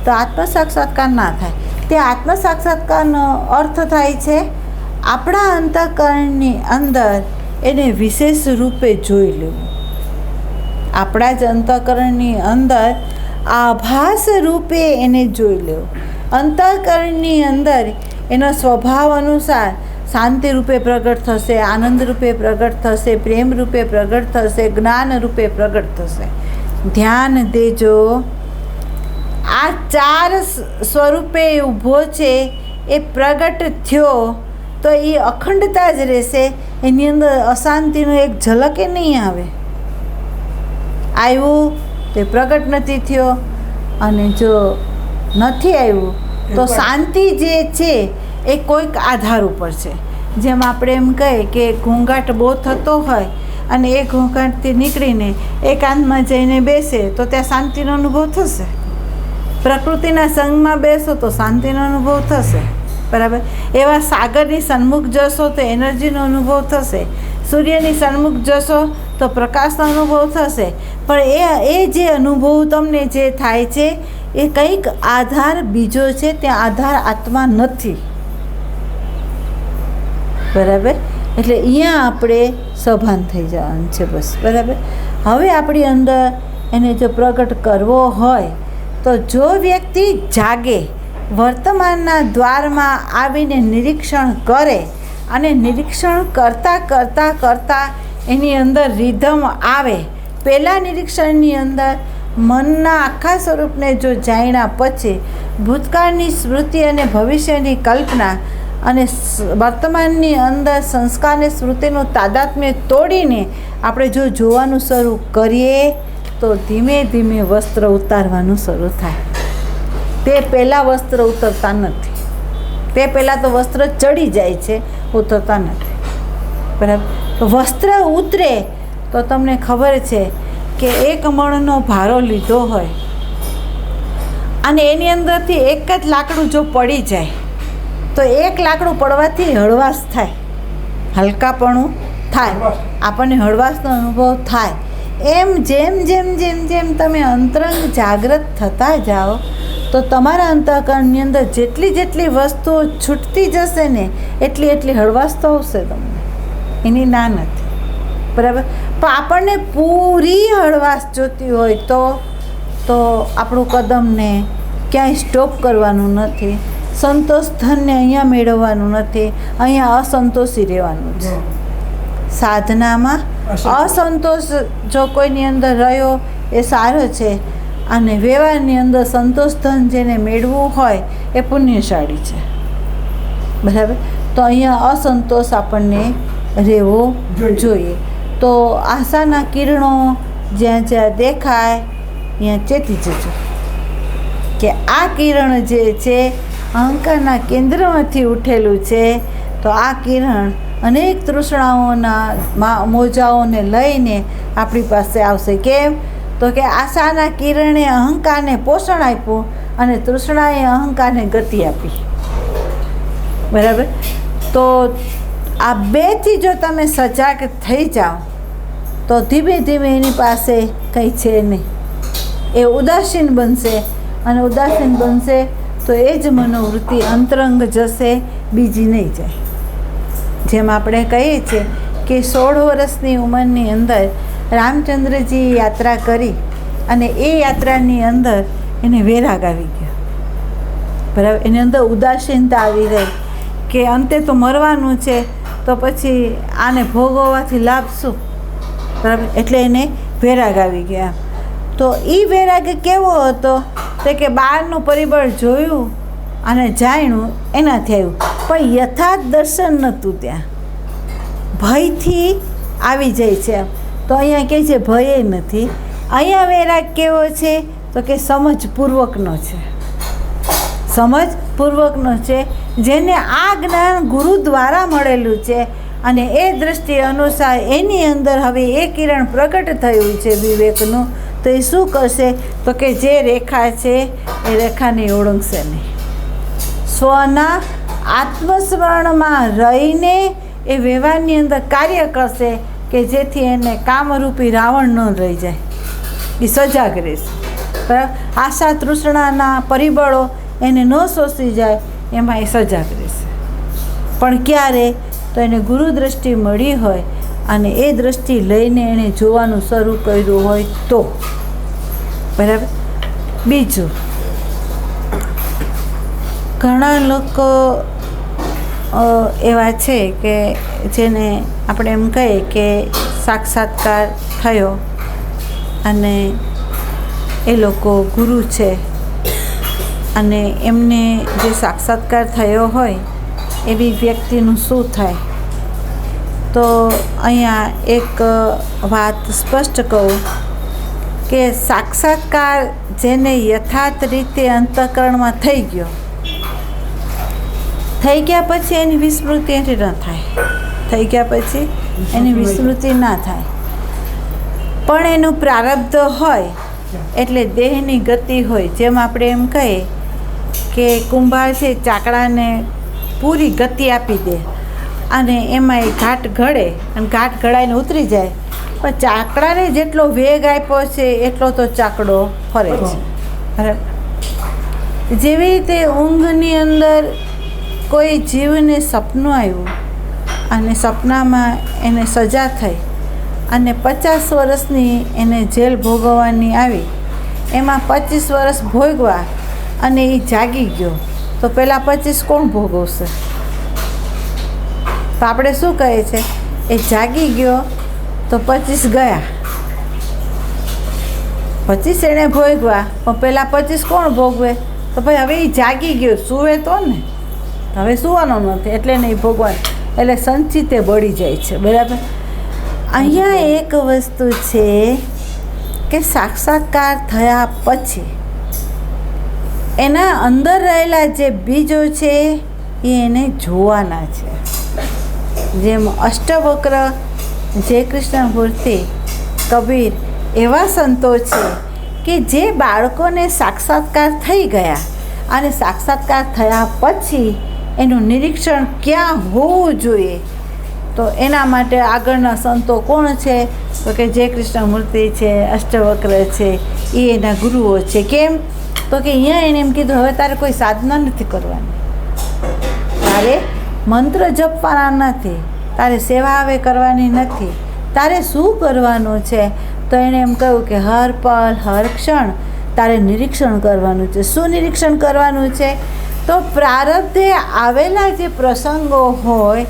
તો આત્મ સાક્ષાત્કાર ના થાય. તે આત્મ સાક્ષાત્કારનો અર્થ થાય છે આપણા અંતઃકરણની અંદર એને વિશેષ રૂપે જોઈ લેવું. આપણા જ અંતઃકરણની અંદર આભાસ રૂપે એને જોઈ લેવું. અંતઃકરણની અંદર એનો સ્વભાવ અનુસાર શાંતિ રૂપે પ્રગટ થશે, આનંદ રૂપે પ્રગટ થશે, પ્રેમ રૂપે પ્રગટ થશે, જ્ઞાન રૂપે પ્રગટ થશે. ધ્યાન દેજો. આ 4 સ્વરૂપે ઊભો છે એ પ્રગટ થયો તો એ અખંડતા જ રહેશે. એની અંદર અશાંતિનું એક ઝલકે નહીં આવે. આવ્યું તે પ્રગટ નથી થયો, અને જો નથી આવ્યું તો શાંતિ જે છે એ કોઈક આધાર ઉપર છે. જેમ આપણે એમ કહીએ કે ઘોંઘાટ બહુ થતો હોય અને એ ઘોંઘાટથી નીકળીને એકાંતમાં જઈને બેસે તો ત્યાં શાંતિનો અનુભવ થશે. પ્રકૃતિના સંગમાં બેસો તો શાંતિનો અનુભવ થશે. બરાબર. એવા સાગરની સન્મુખ જશો તો એનર્જીનો અનુભવ થશે. સૂર્યની સન્મુખ જશો તો પ્રકાશનો અનુભવ થશે. પણ એ જે અનુભવ તમને જે થાય છે એ કંઈક આધાર બીજો છે, ત્યાં આધાર આત્મા નથી. બરાબર. એટલે અહીંયા આપણે સભાન થઈ જવાનું છે. બસ. બરાબર. હવે આપણી અંદર એને જો પ્રગટ કરવો હોય તો જો વ્યક્તિ જાગે, વર્તમાનના દ્વારમાં આવીને નિરીક્ષણ કરે, અને નિરીક્ષણ કરતાં એની અંદર રિધમ આવે. પહેલાં નિરીક્ષણની અંદર મનના આખા સ્વરૂપને જો જાણ્યા પછી ભૂતકાળની સ્મૃતિ અને ભવિષ્યની કલ્પના અને વર્તમાનની અંદર સંસ્કારની સ્મૃતિનું તાદાત્મ્ય તોડીને આપણે જો જોવાનું શરૂ કરીએ તો ધીમે ધીમે વસ્ત્ર ઉતારવાનું શરૂ થાય. તે પહેલાં વસ્ત્ર ઉતરતા નથી. તે પહેલાં તો વસ્ત્ર ચડી જાય છે, ઉતરતા નથી. બરાબર. વસ્ત્ર ઉતરે તો તમને ખબર છે કે 1 મણનો ભારો લીધો હોય અને એની અંદરથી એક જ લાકડું જો પડી જાય તો એક લાકડું પડવાથી હળવાશ થાય, હલકાપણું થાય, આપણને હળવાશનો અનુભવ થાય. એમ જેમ જેમ જેમ જેમ તમે અંતરંગ જાગૃત થતા જાઓ તો તમારા અંતઃકરણની અંદર જેટલી વસ્તુઓ છૂટતી જશે ને એટલી હળવાશ તો આવશે તમને. એની ના નથી. બરાબર. પણ આપણને પૂરી હળવાશ જોતી હોય તો આપણું કદમને ક્યાંય સ્ટોપ કરવાનું નથી. સંતોષ ધનને અહીંયા મેળવવાનું નથી, અહીંયા અસંતોષી રહેવાનું છે. સાધનામાં અસંતોષ જો કોઈની અંદર રહ્યો એ સારો છે, અને વ્યવહારની અંદર સંતોષ ધન જેને મેળવવું હોય એ પુણ્યશાળી છે. બરાબર. તો અહીંયા અસંતોષ આપણને રહેવો જોઈએ. તો આશાના કિરણો જ્યાં જ્યાં દેખાય ત્યાં ચેતી જજો કે આ કિરણ જે છે અહંકારના કેન્દ્રમાંથી ઉઠેલું છે. તો આ કિરણ અનેક તૃષ્ણાઓના મોજાઓને લઈને આપણી પાસે આવશે. કેમ? તો કે આશાના કિરણે અહંકારને પોષણ આપ્યું અને તૃષ્ણાએ અહંકારને ગતિ આપી. બરાબર. તો આ બેથી જો તમે સજાગ થઈ જાઓ તો ધીમે ધીમે એની પાસે કંઈ છે નહીં, એ ઉદાસીન બનશે, અને ઉદાસીન બનશે તો એ જ મનોવૃત્તિ અંતરંગ જશે, બીજી નહીં જાય. જેમ આપણે કહીએ છીએ કે 16 વર્ષની ઉંમરની અંદર રામચંદ્રજી યાત્રા કરી અને એ યાત્રાની અંદર એને વૈરાગ આવી ગયો. બરાબર. એની અંદર ઉદાસીનતા આવી ગઈ કે અંતે તો મરવાનું છે, તો પછી આને ભોગવવાથી લાભ શું? બરાબર. એટલે એને વૈરાગ આવી ગયા. તો એ વૈરાગ કેવો હતો? તે કે બહારનું પરિબળ જોયું અને જાણ્યું એનાથી આવ્યું, પણ યથાર્થ દર્શન નહોતું. ત્યાં ભયથી આવી જાય છે. તો અહીંયા કહે છે ભય નથી. અહીંયા વૈરાગ કેવો છે? તો કે સમજપૂર્વકનો છે. સમજપૂર્વકનો છે, જેને આ જ્ઞાન ગુરુ દ્વારા મળેલું છે, અને એ દૃષ્ટિ અનુસાર એની અંદર હવે એ કિરણ પ્રગટ થયું છે વિવેકનું. તો એ શું કરશે? તો કે જે રેખા છે એ રેખાને ઓળંગશે નહીં. સ્વના આત્મસ્મરણમાં રહીને એ વ્યવહારની અંદર કાર્ય કરશે કે જેથી એને કામરૂપી રાવણ ન રહી જાય, એ સજાગ રહેશે. બરાબર. આશા તૃષ્ણાના પરિબળો એને ન શોષી જાય એમાં એ સજાગ રહેશે. પણ ક્યારે? તો એને ગુરુ દ્રષ્ટિ મળી હોય અને એ દ્રષ્ટિ લઈને એણે જોવાનું શરૂ કર્યું હોય તો. બરાબર. બીજું, ઘણા લોકો એવા છે કે જેને આપણે એમ કહીએ કે સાક્ષાત્કાર થયો અને એ લોકો ગુરુ છે, અને એમને જે સાક્ષાત્કાર થયો હોય એવી વ્યક્તિનું શું થાય? તો અહીંયા એક વાત સ્પષ્ટ કહું કે સાક્ષાત્કાર જેને યથાર્થ રીતે અંતઃકરણમાં થઈ ગયો, થઈ ગયા પછી એની વિસ્મૃતિ એની ન થાય. થઈ ગયા પછી એની વિસ્મૃતિ ના થાય. પણ એનું પ્રારબ્ધ હોય એટલે દેહની ગતિ હોય. જેમ આપણે એમ કહીએ કે કુંભાર છે ચાકડાને પૂરી ગતિ આપી દે અને એમાં એ ઘાટ ઘડે અને ઘાટ ઘડાઈને ઉતરી જાય, પણ ચાકડાને જેટલો વેગ આપ્યો છે એટલો તો ચાકડો ફરે છે. બરાબર. જેવી રીતે ઊંઘની અંદર કોઈ જીવને સપનું આવ્યું અને સપનામાં એને સજા થઈ અને 50 વર્ષની એને જેલ ભોગવવાની આવી, એમાં 25 વર્ષ ભોગવા અને એ જાગી ગયો, તો પહેલાં 25 કોણ ભોગવશે? તો આપણે શું કહે છે? એ જાગી ગયો તો 25 ગયા. 25 એણે ભોગવા, પણ પહેલાં 25 કોણ ભોગવે? તો ભાઈ હવે એ જાગી ગયો, સૂવે તો ને, હવે સૂવાનો નથી એટલે નહીં ભોગવાનું, એટલે સંચિતે બળી જાય છે. બરાબર. અહીંયા એક વસ્તુ છે કે સાક્ષાત્કાર થયા પછી એના અંદર રહેલા જે બીજો છે એ એને જોવાના છે. જેમ અષ્ટવક્ર, જય કૃષ્ણ મૂર્તિ, કબીર એવા સંતો છે કે જે બાળકોને સાક્ષાત્કાર થઈ ગયા અને સાક્ષાત્કાર થયા પછી એનું નિરીક્ષણ ક્યાં હોવું જોઈએ, તો એના માટે આગળના સંતો કોણ છે? તો કે જય કૃષ્ણ મૂર્તિ છે, અષ્ટવક્ર છે, એ એના ગુરુઓ છે. કેમ? તો કે અહીંયા એને એમ કીધું હવે તારે કોઈ સાધના નથી કરવાની, તારે મંત્ર જપવાના નથી, તારે સેવા હવે કરવાની નથી, તારે શું કરવાનું છે? તો એણે એમ કહ્યું કે હર પલ હર ક્ષણ તારે નિરીક્ષણ કરવાનું છે. શું નિરીક્ષણ કરવાનું છે? તો પ્રારબ્ધે આવેલા જે પ્રસંગો હોય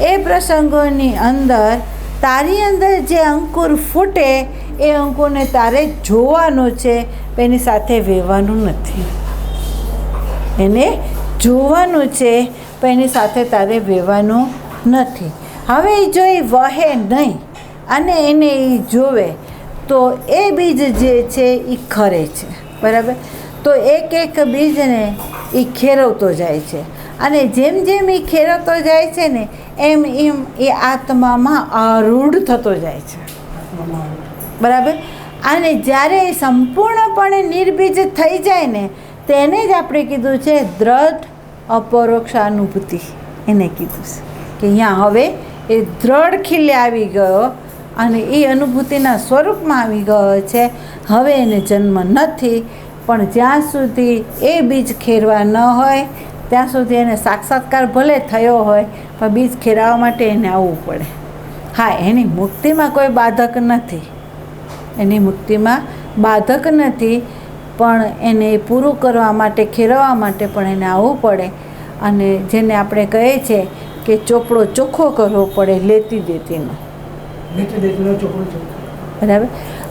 એ પ્રસંગોની અંદર તારી અંદર જે અંકુર ફૂટે એ અંકુરને તારે જોવાનું છે, એની સાથે વહેવાનું નથી. એને જોવાનું છે, પણ એની સાથે તારે વહેવાનું નથી. હવે જો એ વહે નહીં અને એને એ જોવે તો એ બીજ જે છે એ ખરે છે, બરાબર? તો એક એક બીજને એ ખેરવતો જાય છે, અને જેમ જેમ એ ખેરવતો જાય છે ને એમ એમ એ આત્મામાં આરૂઢ થતો જાય છે, બરાબર? અને જ્યારે એ સંપૂર્ણપણે નિર્બીજ થઈ જાય ને તેને જ આપણે કીધું છે દ્રઢ અપરોક્ષાનુભૂતિ. એને કીધું છે કે અહીંયા હવે એ દ્રઢ ખીલે આવી ગયો અને એ અનુભૂતિના સ્વરૂપમાં આવી ગયો છે. હવે એને જન્મ નથી, પણ જ્યાં સુધી એ બીજ ખેરવા ન હોય ત્યાં સુધી એને સાક્ષાત્કાર ભલે થયો હોય પણ બીજ ખેરાવવા માટે એને આવવું પડે. હા, એની મુક્તિમાં કોઈ બાધક નથી, એની મુક્તિમાં બાધક નથી, પણ એને પૂરું કરવા માટે, ખેરવવા માટે પણ એને આવવું પડે. અને જેને આપણે કહીએ છીએ કે ચોપડો ચોખ્ખો કરવો પડે, લેતી દેતીનો, બરાબર?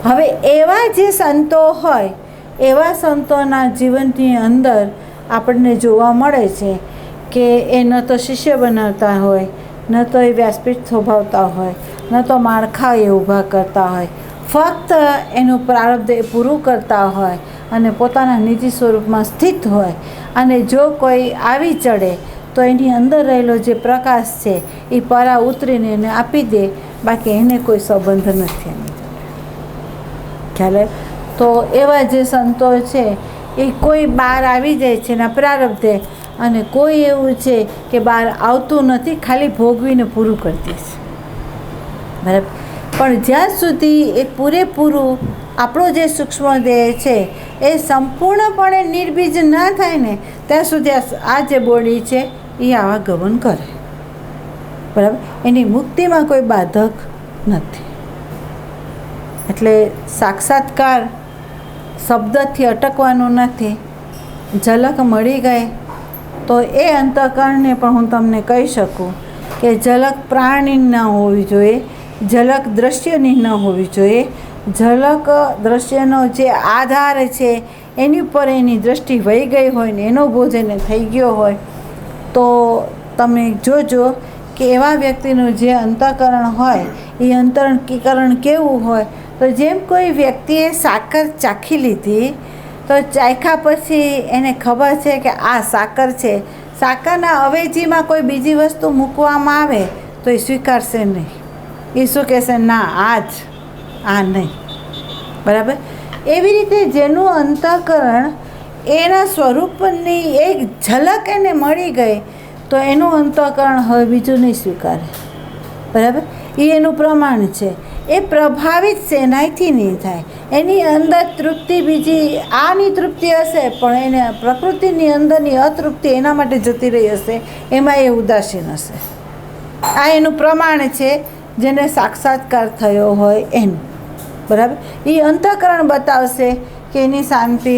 હવે એવા જે સંતો હોય એવા સંતોના જીવનની અંદર આપણને જોવા મળે છે કે એ ન તો શિષ્ય બનાવતા હોય, ન તો એ વ્યાસપીઠ થોભાવતા હોય, ન તો માળખા એ ઊભા કરતા હોય, ફક્ત એનું પ્રારબ્ધ એ પૂરું કરતા હોય અને પોતાના નિજી સ્વરૂપમાં સ્થિત હોય. અને જો કોઈ આવી ચડે તો એની અંદર રહેલો જે પ્રકાશ છે એ પરા ઉતરીને એને આપી દે, બાકી એને કોઈ સંબંધ નથી. ખ્યાલ? તો એવા જે સંતો છે એ કોઈ બહાર આવી જાય છે એના પ્રારબ્ધે, અને કોઈ એવું છે કે બહાર આવતું નથી, ખાલી ભોગવીને પૂરું કરી દે છે, બરાબર? પણ જ્યાં સુધી એ પૂરેપૂરું આપણો જે સૂક્ષ્મ દેહ છે એ સંપૂર્ણપણે નિર્બીજ ના થાય ને ત્યાં સુધી આ જે બોડી છે એ આવા ગમન કરે, બરાબર? એની મુક્તિમાં કોઈ બાધક નથી. એટલે સાક્ષાત્કાર શબ્દથી અટકવાનું નથી. ઝલક મળી ગઈ તો એ અંતઃકરણને પણ હું તમને કહી શકું કે ઝલક પ્રાણની ન હોવી જોઈએ, ઝલક દ્રશ્યની ન હોવી જોઈએ. ઝલક દ્રશ્યનો જે આધાર છે એની ઉપર એની દૃષ્ટિ વહી ગઈ હોય ને એનો બોજ એને થઈ ગયો હોય તો તમે જોજો કે એવા વ્યક્તિનું જે અંતઃકરણ હોય એ અંતઃકરણ કેવું હોય. તો જેમ કોઈ વ્યક્તિએ સાકર ચાખી લીધી તો ચાખ્યા પછી એને ખબર છે કે આ સાકર છે, સાકરના અવેજીમાં કોઈ બીજી વસ્તુ મૂકવામાં આવે તો એ સ્વીકારશે નહીં. એ શું કહેશે? ના, આ નહીં, બરાબર? એવી રીતે જેનું અંતઃકરણ એના સ્વરૂપની એક ઝલક એને મળી ગઈ તો એનું અંતઃકરણ હવે બીજું નહીં સ્વીકારે, બરાબર? એ એનું પ્રમાણ છે. એ પ્રભાવિત શેનાઈથી નહીં થાય. એની અંદર તૃપ્તિ બીજી આની તૃપ્તિ હશે પણ એને પ્રકૃતિની અંદરની અતૃપ્તિ એના માટે જતી રહી હશે, એમાં એ ઉદાસીન હશે. આ એનું પ્રમાણ છે જેને સાક્ષાત્કાર થયો હોય એનું, બરાબર? એ અંતઃકરણ બતાવશે કે એની શાંતિ,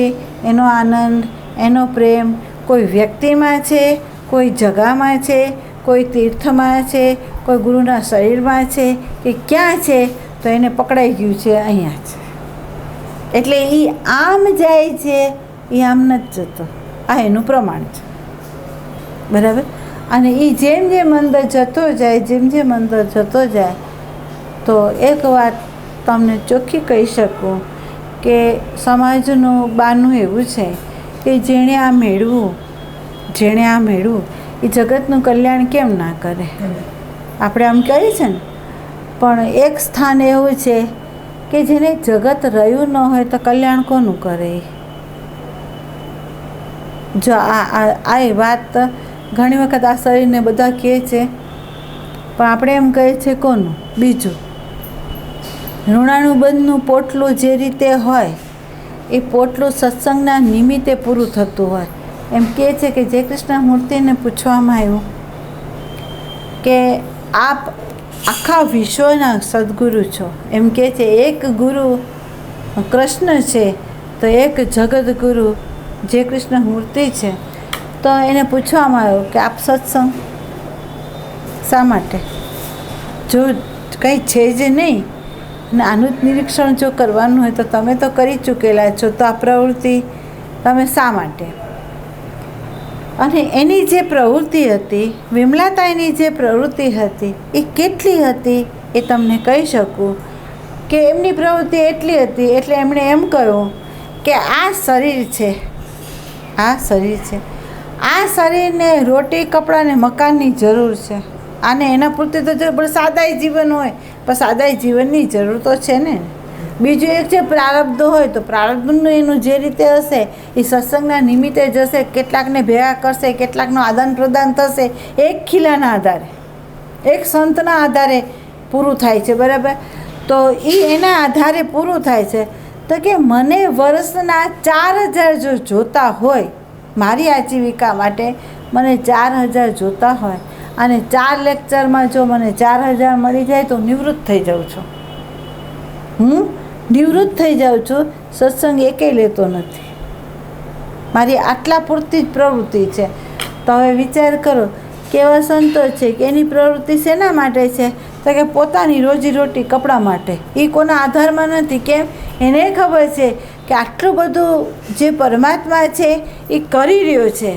એનો આનંદ, એનો પ્રેમ કોઈ વ્યક્તિમાં છે, કોઈ જગામાં છે, કોઈ તીર્થમાં છે, કોઈ ગુરુના શરીરમાં છે કે ક્યાં છે, તો એને પકડાઈ ગયું છે અહીંયા છે. એટલે એ આમ જાય છે, એ આમ નથી જતો. આ એનું પ્રમાણ છે, બરાબર? અને એ જેમ જેમ અંદર જતો જાય, જેમ જેમ અંદર જતો જાય તો એક વાત તમને ચોખ્ખી કહી શકું કે સમાજનું બાનું એવું છે કે જેણે આ મેળવું એ જગતનું કલ્યાણ કેમ ના કરે? આપણે આમ કહીએ છીએ ને, પણ એક સ્થાન એવું છે કે જેને જગત રહ્યું ન હોય તો કલ્યાણ કોનું કરે? જો આ વાત ઘણી વખત આ શરીરને બધા કહે છે, પણ આપણે એમ કહીએ છીએ કોનું? બીજું. ઋણાનુબંધનું પોટલું જે રીતે હોય એ પોટલું સત્સંગના નિમિત્તે પૂરું થતું હોય. એમ કહે છે કે જય કૃષ્ણ મૂર્તિને પૂછવામાં આવ્યું કે આપ આખા વિશ્વના સદગુરુ છો. એમ કહે છે એક ગુરુ કૃષ્ણ છે તો એક જગદગુરુ જે કૃષ્ણ મૂર્તિ છે, તો એને પૂછવામાં આવ્યું કે આપ સત્સંગ શા માટે, જો કંઈ છે જ નહીં ને આનું જ નિરીક્ષણ જો કરવાનું હોય તો તમે તો કરી ચૂકેલા છો, તો આ પ્રવૃત્તિ તમે શા માટે? અને એની જે પ્રવૃત્તિ હતી, વિમલાતાઈની જે પ્રવૃત્તિ હતી એ કેટલી હતી એ તમને કહી શકું કે એમની પ્રવૃત્તિ એટલી હતી એટલે એમણે એમ કહ્યું કે આ શરીર છે, આ શરીર છે, આ શરીરને રોટી કપડાં ને મકાનની જરૂર છે, આને એના પૂરતી તો જરૂર, પણ સાદાઈ જીવન હોય પણ સાદાઈ જીવનની જરૂર તો છે ને. બીજું એક છે પ્રારબ્ધ હોય, તો પ્રારબ્ધનું એનું જે રીતે હશે એ સત્સંગના નિમિત્તે જશે, કેટલાકને ભેગા કરશે, કેટલાકનું આદાન પ્રદાન થશે, એક ખીલાના આધારે, એક સંતના આધારે પૂરું થાય છે, બરાબર? તો એ એના આધારે પૂરું થાય છે. તો કે મને વર્ષના 4000 જો જોતા હોય, મારી આજીવિકા માટે મને 4000 જોતા હોય અને 4 લેક્ચરમાં જો મને 4000 મળી જાય તો નિવૃત્ત થઈ જાઉં છું. હું નિવૃત્ત થઈ જાઉં છું, સત્સંગ એકેય લેતો નથી. મારી આટલા પૂરતી જ પ્રવૃત્તિ છે. તો હવે વિચાર કરો કેવા સંતો છે કે એની પ્રવૃત્તિ શેના માટે છે? તો કે પોતાની રોજીરોટી કપડાં માટે. એ કોના આધારમાં નથી. કેમ? એને ખબર છે કે આટલું બધું જે પરમાત્મા છે એ કરી રહ્યો છે,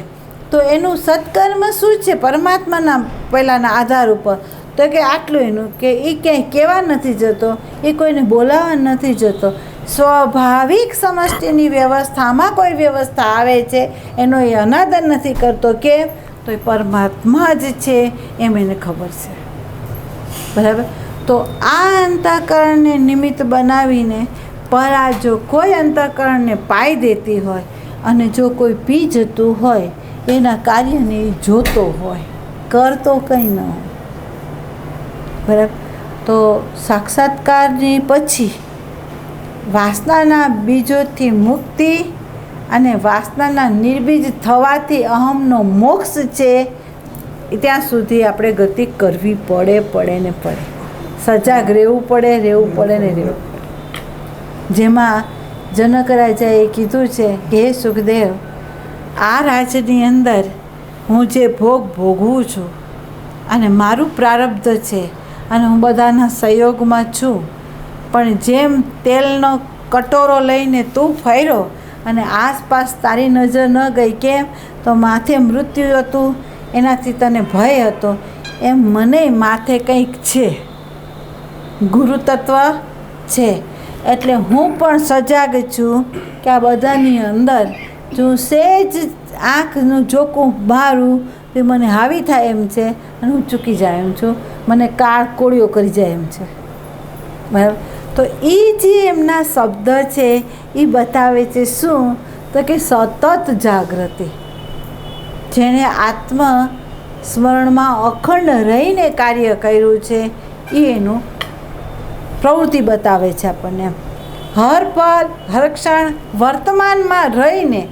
તો એનું સત્કર્મ શું છે પરમાત્માના પહેલાંના આધાર ઉપર? તો કે આટલું એનું કે એ ક્યાંય કહેવા નથી જતો, એ કોઈને બોલાવવા નથી જતો, સ્વાભાવિક સમષ્ટિની વ્યવસ્થામાં કોઈ વ્યવસ્થા આવે છે એનો એ અનાદર નથી કરતો. કેમ? તો એ પરમાત્મા જ છે એમ એને ખબર છે, બરાબર? તો આ અંતઃકરણને નિમિત્ત બનાવીને પરા જો કોઈ અંતઃકરણને પાઈ દેતી હોય અને જો કોઈ પી જતું હોય, એના કાર્યને એ જોતો હોય, કરતો કંઈ ન હોય, બરાબર? તો સાક્ષાત્કારની પછી વાસનાના બીજોથી મુક્તિ અને વાસનાના નિર્બીજ થવાથી અહમનો મોક્ષ છે, ત્યાં સુધી આપણે ગતિ કરવી પડે ને પડે. સજાગ રહેવું પડે ને રહેવું પડે. જેમાં જનક રાજાએ કીધું છે, હે સુખદેવ, આ રાજની અંદર હું જે ભોગ ભોગવું છું અને મારું પ્રારબ્ધ છે અને હું બધાના સહયોગમાં છું, પણ જેમ તેલનો કટોરો લઈને તું ફર્યો અને આસપાસ તારી નજર ન ગઈ, કેમ? તો માથે મૃત્યુ હતું, એનાથી તને ભય હતો, એમ મને માથે કંઈક છે, ગુરુ તત્વ છે, એટલે હું પણ સજાગ છું કે આ બધાની અંદર જો સહેજ આંખનું જોકું મારું તે મને હાવી થાય એમ છે અને હું ચૂકી જાય એમ છું, મને કાળ કોળિયો કરી જાય એમ છે, બરાબર? તો એ જે એમના શબ્દ છે એ બતાવે છે શું? તો કે સતત જાગૃતિ. જેણે આત્મ સ્મરણમાં અખંડ રહીને કાર્ય કર્યું છે એ એનું પ્રવૃત્તિ બતાવે છે આપણને. હર પલ હર ક્ષણ વર્તમાનમાં રહીને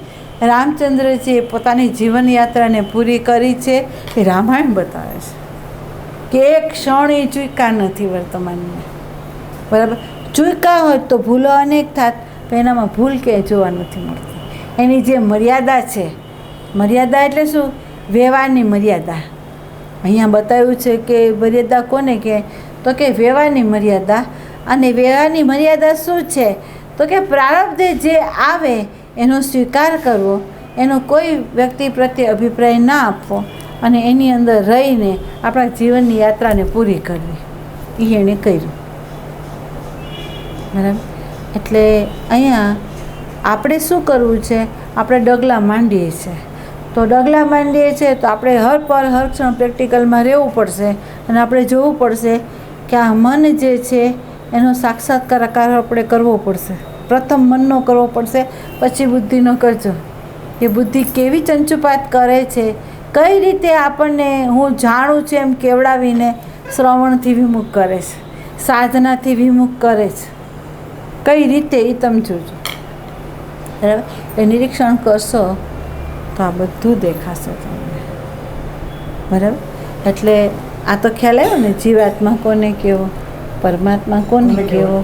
રામચંદ્રજીએ પોતાની જીવનયાત્રાને પૂરી કરી છે એ રામાયણ બતાવે છે કે એક ક્ષણ એ ચૂક્યા નથી વર્તમાનમાં, બરાબર? ચૂક્યા હોય તો ભૂલો અનેક થાત, પણ એનામાં ભૂલ ક્યાંય જોવા નથી મળતી. એની જે મર્યાદા છે, મર્યાદા એટલે શું? વ્યવહારની મર્યાદા. અહીંયા બતાવ્યું છે કે મર્યાદા કોને કહે? તો કે વ્યવહારની મર્યાદા. અને વ્યવહારની મર્યાદા શું છે? તો કે પ્રારબ્ધે જે આવે એનો સ્વીકાર કરવો, એનો કોઈ વ્યક્તિ પ્રત્યે અભિપ્રાય ના આપવો અને એની અંદર રહીને આપણા જીવનની યાત્રાને પૂરી કરવી, એ એણે કર્યું, બરાબર? એટલે અહીંયા આપણે શું કરવું છે? આપણે ડગલા માંડીએ છીએ, તો ડગલા માંડીએ છીએ તો આપણે હર પર હર ક્ષણ પ્રેક્ટિકલમાં રહેવું પડશે અને આપણે જોવું પડશે કે આ મન જે છે એનો સાક્ષાત્કાર આપણે કરવો પડશે. પ્રથમ મનનો કરવો પડશે, પછી બુદ્ધિનો કરજો. એ બુદ્ધિ કેવી ચંચુપાત કરે છે, કઈ રીતે આપણને હું જાણું છું એમ કેવડાવીને શ્રવણથી વિમુખ કરે છે, સાધનાથી વિમુખ કરે છે, કઈ રીતે એ તમે જોજો, બરાબર? એ નિરીક્ષણ કરશો તો આ બધું દેખાશે તમને, બરાબર? એટલે આ તો ખ્યાલ આવ્યો ને, જીવાત્મા કોને કહેવો, પરમાત્મા કોને કહેવો,